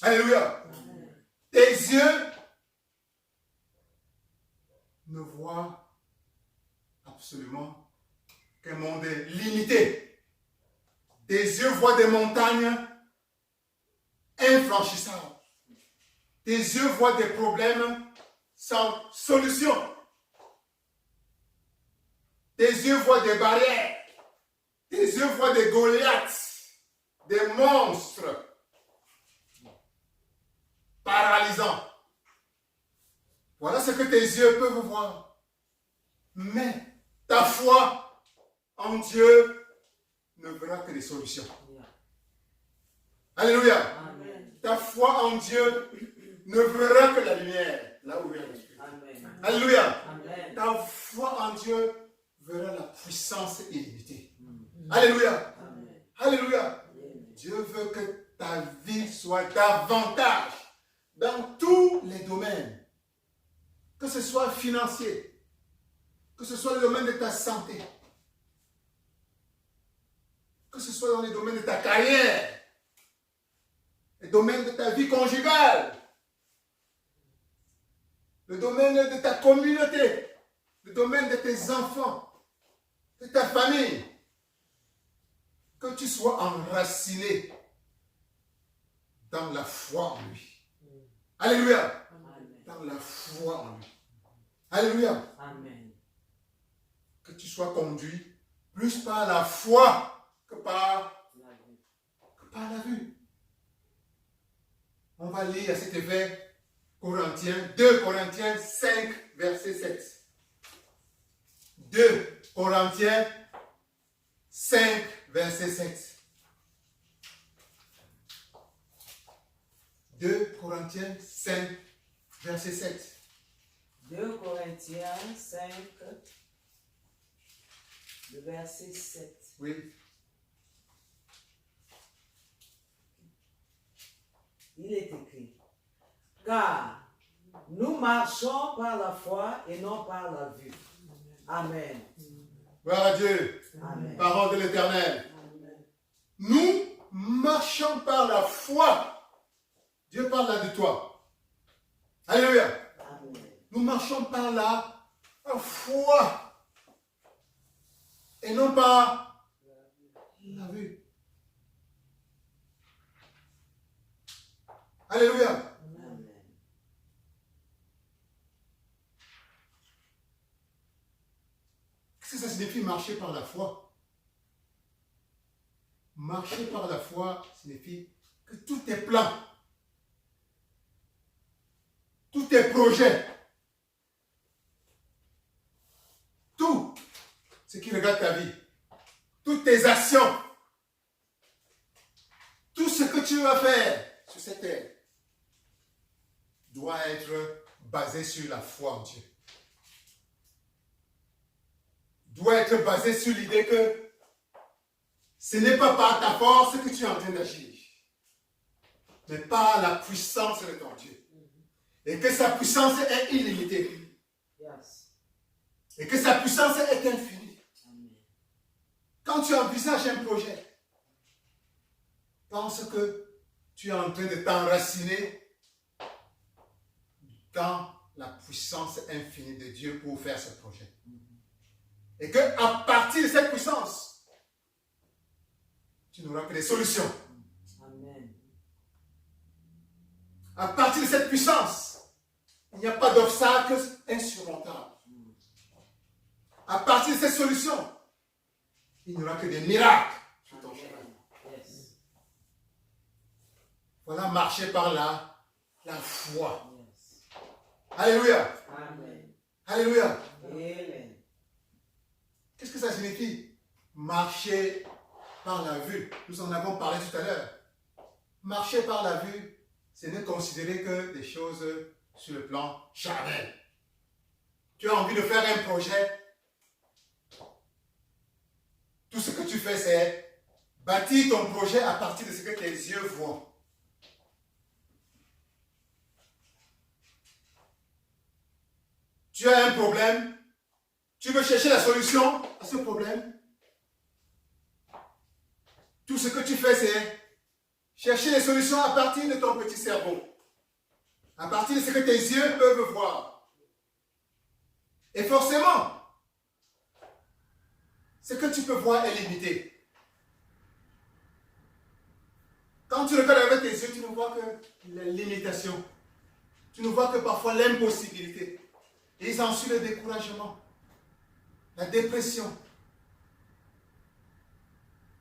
Alléluia. Tes yeux ne voient absolument qu'un monde limité. Tes yeux voient des montagnes infranchissables. Tes yeux voient des problèmes sans solution. Tes yeux voient des barrières. Tes yeux voient des Goliaths, des monstres paralysants. Voilà ce que tes yeux peuvent voir. Mais ta foi en Dieu ne verra que des solutions. Alléluia. Amen. Ta foi en Dieu ne verra que la lumière, là où il y a l'esprit. Amen. Alléluia. Amen. Ta foi en Dieu verra la puissance illimitée. Alléluia. Amen. Alléluia. Dieu veut que ta vie soit davantage dans tous les domaines. Que ce soit financier, que ce soit le domaine de ta santé, que ce soit dans les domaines de ta carrière, les domaines de ta vie conjugale, le domaine de ta communauté, le domaine de tes enfants, de ta famille. Que tu sois enraciné dans la foi en lui. Alléluia. Amen. Dans la foi en lui. Alléluia. Amen. Que tu sois conduit plus par la foi que par la vue. On va lire à cet effet Corinthiens, 2 Corinthiens 5, verset 7. 2 Corinthiens 5, verset 7. 2 Corinthiens 5, verset 7. 2 Corinthiens 5, le verset 7. Oui. Il est écrit, car nous marchons par la foi et non par la vue. Amen. Gloire à Dieu. Amen. Parole de l'Éternel. Amen. Nous marchons par la foi. Dieu parle là de toi. Alléluia. Amen. Nous marchons par la foi. Et non par la vue. Alléluia. Amen. marcher par la foi. Marcher par la foi signifie que tous tes plans, tous tes projets, tout ce qui regarde ta vie, toutes tes actions, tout ce que tu vas faire sur cette terre doit être basé sur la foi en Dieu. Doit être basé sur l'idée que ce n'est pas par ta force que tu es en train d'agir, mais par la puissance de ton Dieu. Et que sa puissance est illimitée. Et que sa puissance est infinie. Quand tu envisages un projet, pense que tu es en train de t'enraciner dans la puissance infinie de Dieu pour faire ce projet. Et qu'à partir de cette puissance, tu n'auras que des solutions. Amen. À partir de cette puissance, il n'y a pas d'obstacle insurmontable. À partir de cette solution, il n'y aura que des miracles sur ton chemin. Yes. Voilà, marcher par la foi. Yes. Alléluia. Amen. Alléluia. Amen. Qu'est-ce que ça signifie? Marcher par la vue. Nous en avons parlé tout à l'heure. Marcher par la vue, c'est ne considérer que des choses sur le plan charnel. Tu as envie de faire un projet. Tout ce que tu fais, c'est bâtir ton projet à partir de ce que tes yeux voient. Tu as un problème. Tu veux chercher la solution à ce problème. Tout ce que tu fais, c'est chercher les solutions à partir de ton petit cerveau. À partir de ce que tes yeux peuvent voir. Et forcément, ce que tu peux voir est limité. Quand tu regardes avec tes yeux, tu ne vois que les limitations. Tu ne vois que parfois l'impossibilité. Et ils en suivent le découragement, la dépression.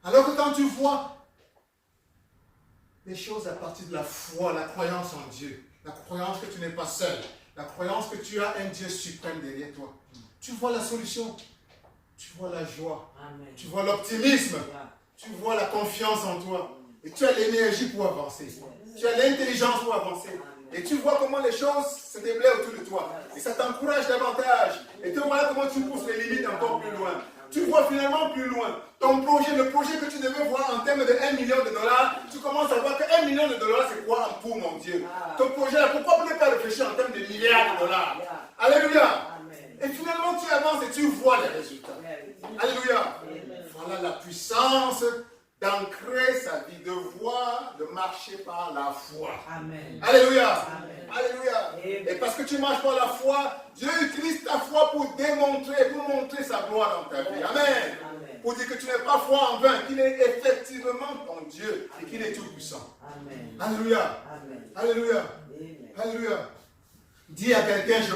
Alors que quand tu vois les choses à partir de la foi, la croyance en Dieu, la croyance que tu n'es pas seul, la croyance que tu as un Dieu suprême derrière toi, tu vois la solution, tu vois la joie, Amen. tu vois l'optimisme, Yeah. tu vois la confiance en toi, et tu as l'énergie pour avancer, tu as l'intelligence pour avancer, et tu vois comment les choses se déblaient autour de toi, et ça t'encourage davantage, et tu vois comment tu pousses les limites encore plus loin. Tu vois finalement plus loin. Ton projet, le projet que tu devais voir en termes de $1 million, tu commences à voir que $1 million, c'est quoi en tout, mon Dieu? Ton projet, pourquoi ne pas réfléchir en termes de milliards de dollars? Alléluia. Amen. Et finalement, tu avances et tu vois les résultats. Alléluia. Voilà la puissance d'ancrer sa vie, de voir, de marcher par la foi. Amen. Alléluia. Amen. Alléluia. Amen. Et parce que tu marches par la foi, Dieu utilise ta foi pour démontrer, pour montrer sa gloire dans ta vie. Amen. Amen. Pour dire que tu n'es pas foi en vain, qu'il est effectivement ton Dieu et qu'il est tout puissant. Amen. Alléluia. Amen. Alléluia. Amen. Alléluia. Dis à quelqu'un, je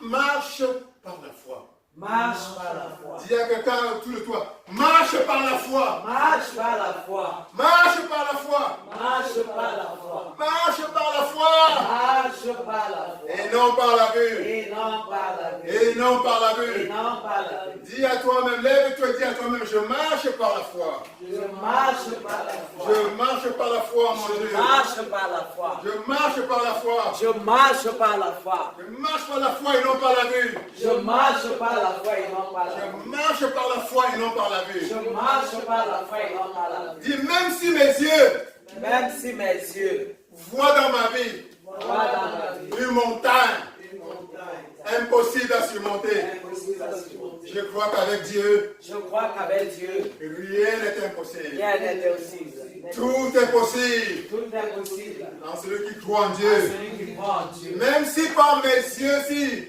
marche par la foi. Marche par la foi. Dis à quelqu'un tout le toit, marche par la foi. Marche par la foi. Marche par la foi. Marche par la foi. Marche par la foi. Marche par la foi. Et non par la vue. Et non par la vue. Et non par la Et vue. non par la vue. Dis à toi-même, lève-toi et dis à toi-même, je marche par la foi. Je marche par la foi. Je marche par la foi, mon Dieu. Je marche par la foi. Je marche par la foi. Je marche par la foi. Je marche par la foi et non par la vue. Je marche par la foi et non par la Je vue. marche par la foi et non par la vue. Je marche par la foi et non par la vue. Dis, même si mes yeux Même si mes yeux voient dans ma vie voient dans ma vie une montagne une montagne impossible à surmonter, impossible à surmonter, je crois qu'avec Dieu, je crois qu'avec Dieu, rien n'est impossible. rien n'est possible. Tout est possible Tout est possible dans celui qui croit en à Dieu. celui qui croit en Dieu. Même si par mes yeux, si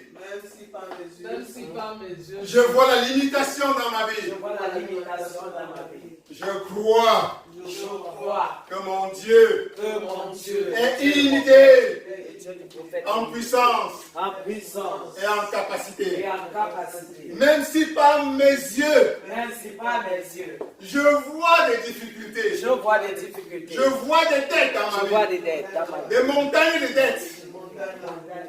Même si par mes yeux, je vois la limitation dans ma Je vie, vois la limitation dans ma vie. je crois Je crois que mon Dieu que mon Dieu est illimité. est spirituelle du prophète en puissance en puissance et en capacité. et en capacité. Même si par mes yeux, Même si par mes yeux, je vois des difficultés, je vois des difficultés, je vois des dettes dans je ma vois vie, des dettes dans ma vie. des montagnes de dettes,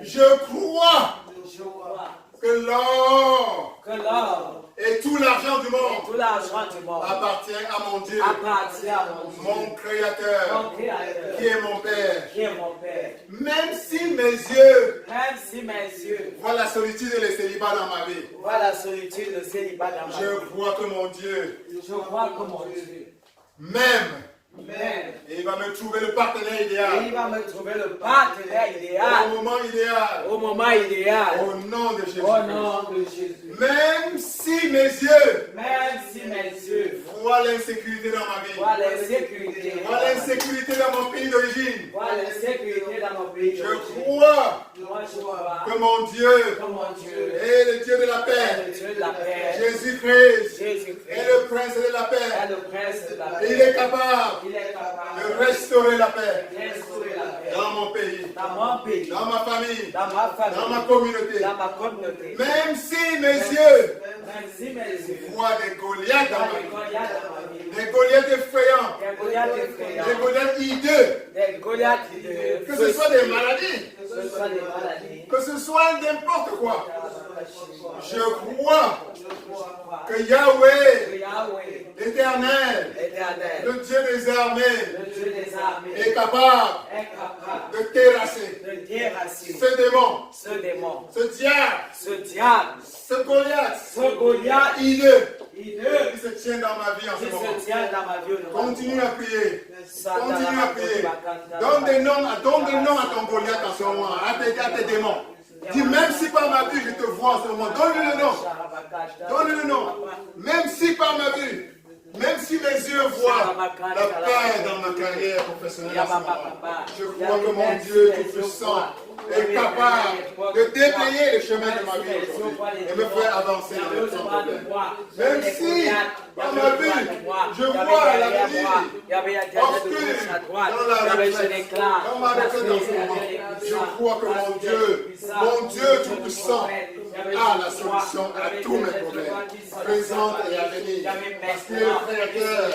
je crois Je vois que l'or que l'or et tout l'argent du et monde tout l'argent du monde appartient à mon Dieu, appartient à mon Dieu, mon Créateur, mon Créateur, qui est mon Père. qui est mon Père. Même si mes yeux Même si mes yeux voient la solitude et le célibat dans ma vie, voient la solitude, le célibat dans ma vie, je crois que mon Dieu je vois que mon Dieu m'aime m'aime. et il va me trouver le partenaire Et idéal, il va me trouver le partenaire idéal, au moment idéal, au moment idéal, au nom de Jésus. au nom de Jésus. Même si mes yeux Même si mes yeux voient l'insécurité dans ma vie, voient l'insécurité, voient l'insécurité dans mon pays d'origine, voient l'insécurité dans mon pays, je crois moi je vois que mon Dieu que mon Dieu est le Dieu de la est paix. le Dieu de la paix, Jésus-Christ est Jésus-Christ le prince de la est paix. le prince de la Et il paix. est capable Il est capable de restaurer la paix de restaurer la paix dans mon pays, dans mon pays, dans ma famille, dans ma famille, dans ma communauté. dans ma communauté. Même si mes yeux Même si mes yeux voient des Goliaths dans voient ma des vie, Goliaths dans ma vie, des Goliaths effrayants, des Goliaths effrayants, des Goliaths hideux, des Goliaths de que ce soit des maladies, que ce soit des maladies, que ce soit n'importe quoi. Je crois que Yahweh, Yahweh, l'Éternel, l'Éternel, le Dieu des armées, le Dieu des armées, est capable est capable de terrasser de déraciner ce démon, ce démon, ce diable, ce diable, ce Goliath, ce Goliath hideux, hideux qui se tient dans ma vie en qui ce moment. se tient dans ma vie. Continue à prier. Continue à prier. Donne des noms à ton Goliath en ce moment, à tes démons. Dis, même si par ma vie je te vois en ce moment, donne-lui le nom. Donne-lui le nom. Même si par ma vie, même si mes yeux voient la paix dans ma carrière professionnelle en ce moment, je crois que mon Dieu Tout-Puissant est capable de dépayer les chemins de ma vie aujourd'hui et me faire avancer dans le temps de problème. Même si par ma vie, je vois l'avenir obscur dans la retraite, dans ma retraite en ce moment, je crois que mon Dieu Tout-Puissant a la solution à tous mes problèmes, présents et à venir. Parce qu'il est créateur.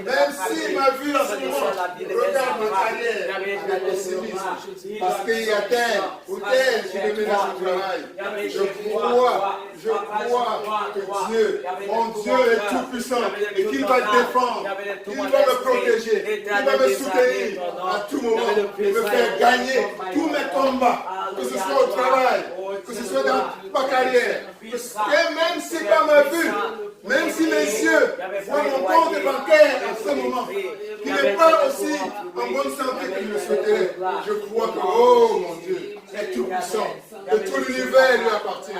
Même si ma vie en ce moment regarde ma carrière avec pessimisme, parce qu'il y a tel ou tel qui me menace au travail, je crois que Dieu, mon Dieu est tout puissant et qu'il va défendre, qu'il va me protéger, qu'il va me soutenir à tout moment et me faire gagner tous mes combats, que ce soit au travail, que ce soit dans ma carrière, et même si par ma vue, même si mes yeux voient mon compte bancaire en ce moment, qui n'est pas aussi en bonne santé que je le souhaiterais, je crois que, oh mon Dieu, est tout puissant, que tout l'univers lui appartient.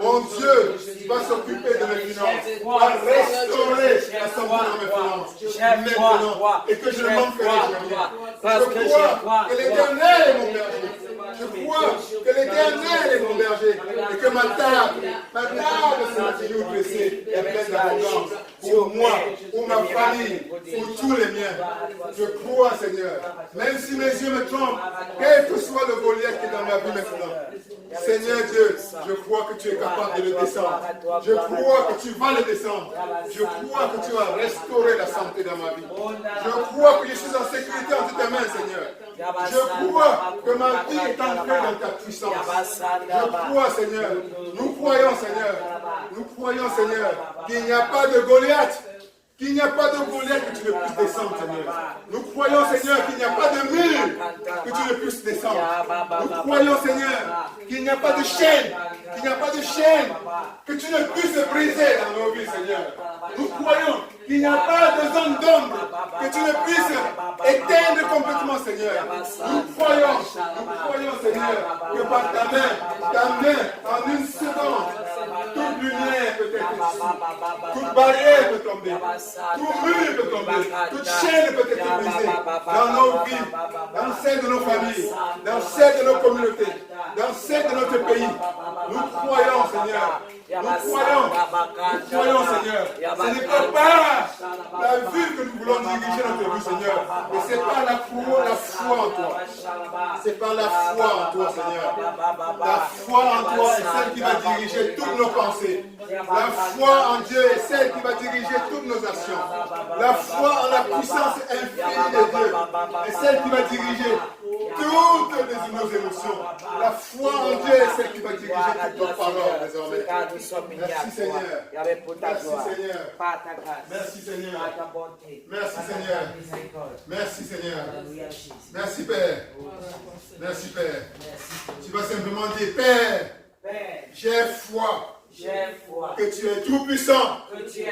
Mon Dieu va s'occuper de mes finances, va restaurer la santé de mes finances, maintenant, et que je ne manquerai jamais. Je crois que l'Éternel est mon berger. Je crois que l'Éternel est mon berger et que ma table sera toujours dressée et pleine d'abondance pour moi, pour ma famille, pour tous les miens. Je crois, Seigneur, même si mes yeux me trompent, quel que soit le Goliath qui est dans ma vie maintenant, Seigneur Dieu, je crois que tu es capable de le descendre. Je crois que tu vas le descendre. Je crois que tu vas restaurer la santé dans ma vie. Je crois que je suis en sécurité entre tes mains, Seigneur. Je crois que ma vie est ancrée dans ta puissance. Je crois, Seigneur. Nous croyons, Seigneur, qu'il n'y a pas de Goliath. Qu'il n'y a pas de Goliath que tu ne puisses descendre, Seigneur. Nous croyons, Seigneur, qu'il n'y a pas de mur que tu ne puisses descendre. Nous croyons, Seigneur, qu'il n'y a pas de chaîne, que tu ne puisses briser dans nos vies, Seigneur. Nous croyons qu'il n'y a pas de zone d'ombre que tu ne puisses éteindre complètement, Seigneur. Nous croyons, Seigneur, que par ta main, en une seconde, toute lumière peut être ici, toute barrière peut tomber, tout mur peut tomber, toute chaîne peut être brisée dans nos vies, dans celle de nos familles, dans celle de nos communautés, dans celle de notre pays. Nous croyons, Seigneur, Seigneur. Ce n'est pas par la vue que nous voulons diriger notre vie, Seigneur. Mais c'est par la foi en toi. C'est par la foi en toi, Seigneur. La foi en toi est celle qui va diriger toutes nos pensées. La foi en Dieu est celle qui va diriger toutes nos actions. La foi en la puissance infinie de Dieu est celle qui va diriger toutes nos émotions. La foi en Dieu est celle qui va diriger toutes nos paroles désormais. Merci Seigneur. Merci Seigneur. Merci Seigneur. Merci Seigneur. Merci Seigneur. Merci Père. Merci Père. Tu vas simplement dire Père, j'ai foi. Que tu es tout puissant. J'ai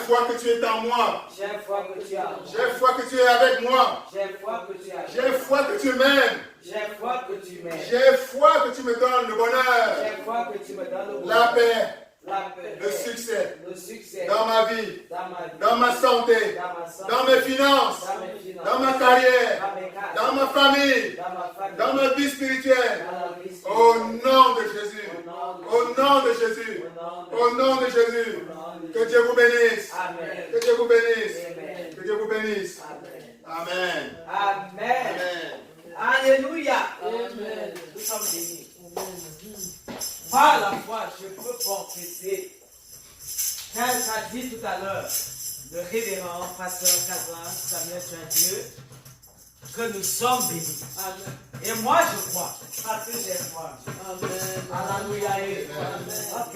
foi que tu es en moi. J'ai foi que tu es avec moi. J'ai foi que tu m'aimes. J'ai foi que tu me donnes le bonheur. La paix. Le succès dans ma vie, dans ma santé, dans mes finances, dans ma carrière, dans ma famille, dans ma vie spirituelle. Au nom de Jésus, au nom de Jésus, au nom de Jésus, que Dieu vous bénisse, que Dieu vous bénisse, que Dieu vous bénisse. Amen. Amen. Alléluia. Nous sommes bénis. Par la foi, je peux confesser, quand j'ai dit tout à l'heure, le révérend pasteur Kazan, Samuel Dieu, que nous sommes bénis. Amen. Et moi je crois, parce que j'ai foi. Alléluia. Ok.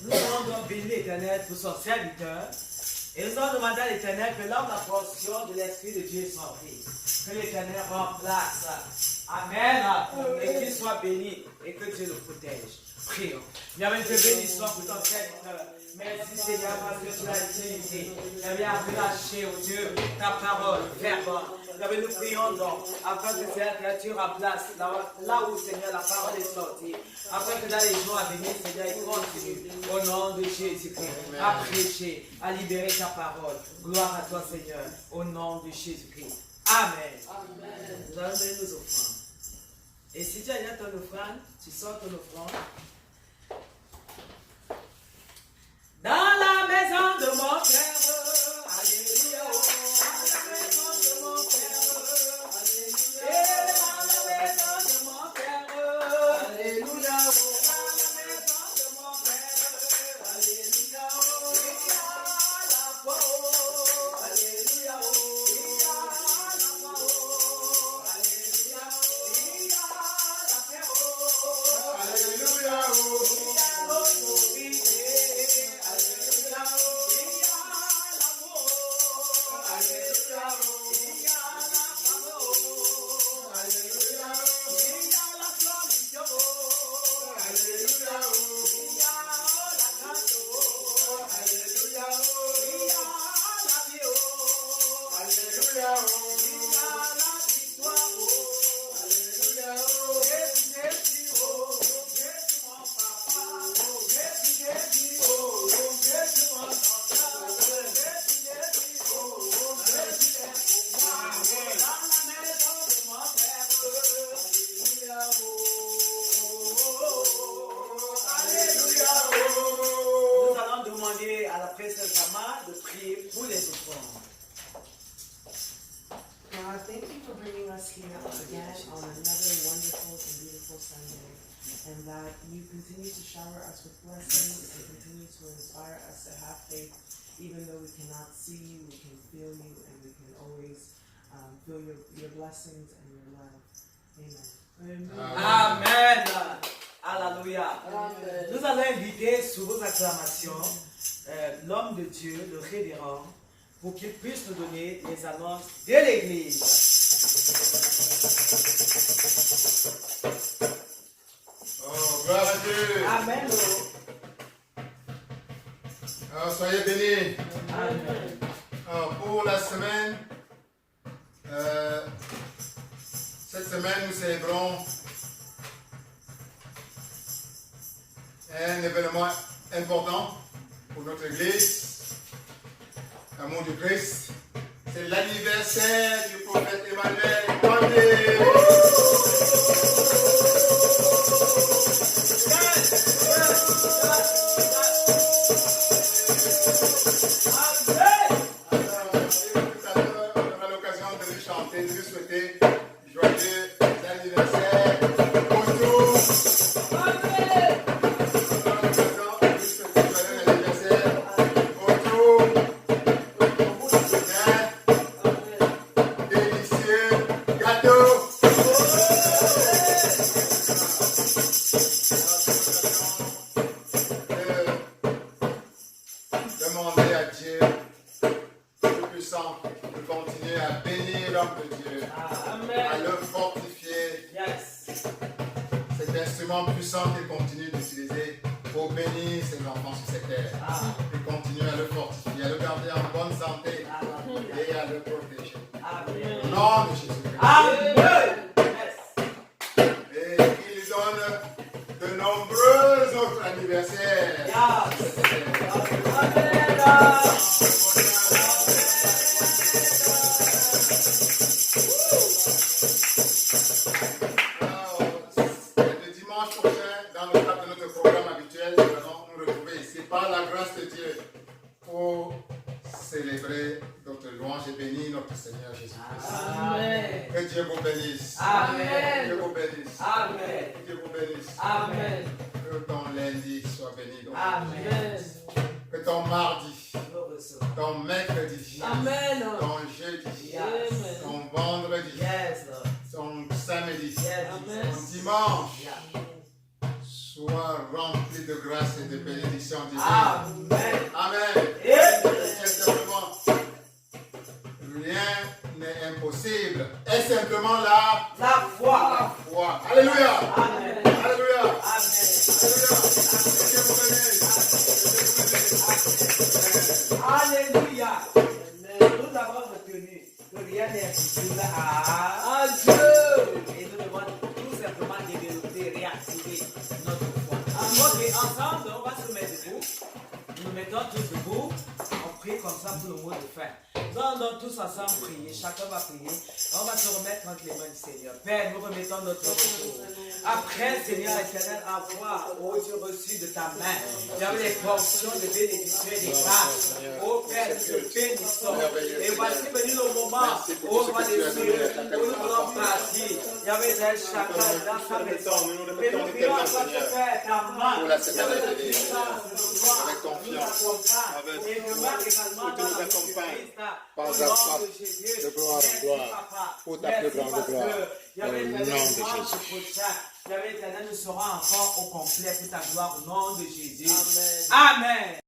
Nous allons donc bénir l'Éternel pour son serviteur. Et nous allons demander à l'Éternel que l'homme la portion de l'Esprit de Dieu soit prise. Que l'Éternel remplace. Amen. Et qu'il soit béni et que Dieu le protège. Prions. Bien, te bénissons pour ton serviteur. Merci Seigneur parce que tu l'as utilisé. Bien, relâché au Dieu ta parole, verbe. Nous prions donc afin que cette créature remplace là où Seigneur la parole est sortie. Afin que dans les jours à venir, Seigneur, il continue au nom de Jésus-Christ à prêcher, à libérer ta parole. Gloire à toi Seigneur, au nom de Jésus-Christ. Amen. Amen. Nous allons donner nos offrandes. Et si tu as déjà ton offrande, tu sors ton offrande. Dans la maison de mon Père, alléluia, dans la maison de mon Père, alléluia, et dans la maison de mon Père, alléluia, dans la maison de mon Père, alléluia, il y a la foi, alléluia, il y a la foi, alléluia, il y a la paix, alléluia, il y a l'autorité. Thank you for bringing us here again on another wonderful and beautiful Sunday, and that you continue to shower us with blessings and continue to inspire us to have faith, even though we cannot see you, we can feel you, and we can always feel your blessings and your love. Amen. Amen. Alléluia. Nous allons inviter sous vos acclamations l'homme de Dieu, le révérend, pour qu'il puisse nous donner les annonces de l'Église. Oh, gloire à Dieu. Amen. Oh, soyez bénis. Amen. Oh, pour la semaine, cette semaine, nous célébrons un événement important pour notre Église. Amour du Christ, c'est l'anniversaire du prophète Emmanuel Condé. souhaiter joyeux anniversaire autour. Demander à Dieu, Tout-Puissant, de continuer à bénir l'homme de Dieu, à le fortifier. Cet instrument puissant qu'il continue d'utiliser pour bénir ses enfants sur cette terre. Et continuer à le fortifier, à le garder en bonne santé et à le protéger. Au nom de Jésus-Christ. Amen. Et il donne de nombreux autres anniversaires. Alors, le dimanche prochain, dans le cadre de notre programme habituel, nous allons nous retrouver ici par la grâce de Dieu pour célébrer notre louange et bénir notre Seigneur Jésus-Christ. Que Dieu vous bénisse. Amen. Que Dieu vous bénisse. Amen. Que Dieu vous bénisse. Amen. Que ton lundi soit béni. Donc. Amen. Que ton mardi, Nous recevons. ton mercredi, Amen. ton jeudi, Yes. ton vendredi, Yes, Lord. ton samedi, Yes. Amen. ton dimanche Yeah. soit rempli de grâce et de bénédiction divine. Amen. Amen. Et Simplement, rien n'est impossible. Et simplement la foi. foi. Alléluia. Amen. Alléluia. Amen. Alléluia. Que Dieu vous bénisse. Alléluia. Nous avons retenu que rien n'est impossible à Adieu. Et nous devons tout simplement développer, réactiver notre foi. Ok, ensemble, on va se mettre debout. Nous nous mettons tous debout. On prie comme ça pour le mot de fin. Nous allons tous ensemble prier. Chacun va prier. On va se remettre entre les mains du Seigneur. Père, nous remettons notre retour. Après, Seigneur éternel, avoir, ô Dieu, reçu de ta main, j'avais les portions de bénédiction et de grâce. Ô Père, nous te bénissons. Et voici venu le moment, ô roi des cieux, où nous voulons partir. Il y avait un chacun dans sa maison. Et nous prions à toi, Père, ta main, avec puissance, de gloire, nous accompagne. Et je marque également dans la vie du Christ, au nom de Jésus. de gloire en gloire, Papa. pour ta plus grande gloire. Il y avait Au nom un de dimanche Jésus. prochain. Il y avait éternel, nous serons encore au complet pour ta gloire au nom de Jésus. Amen. Amen.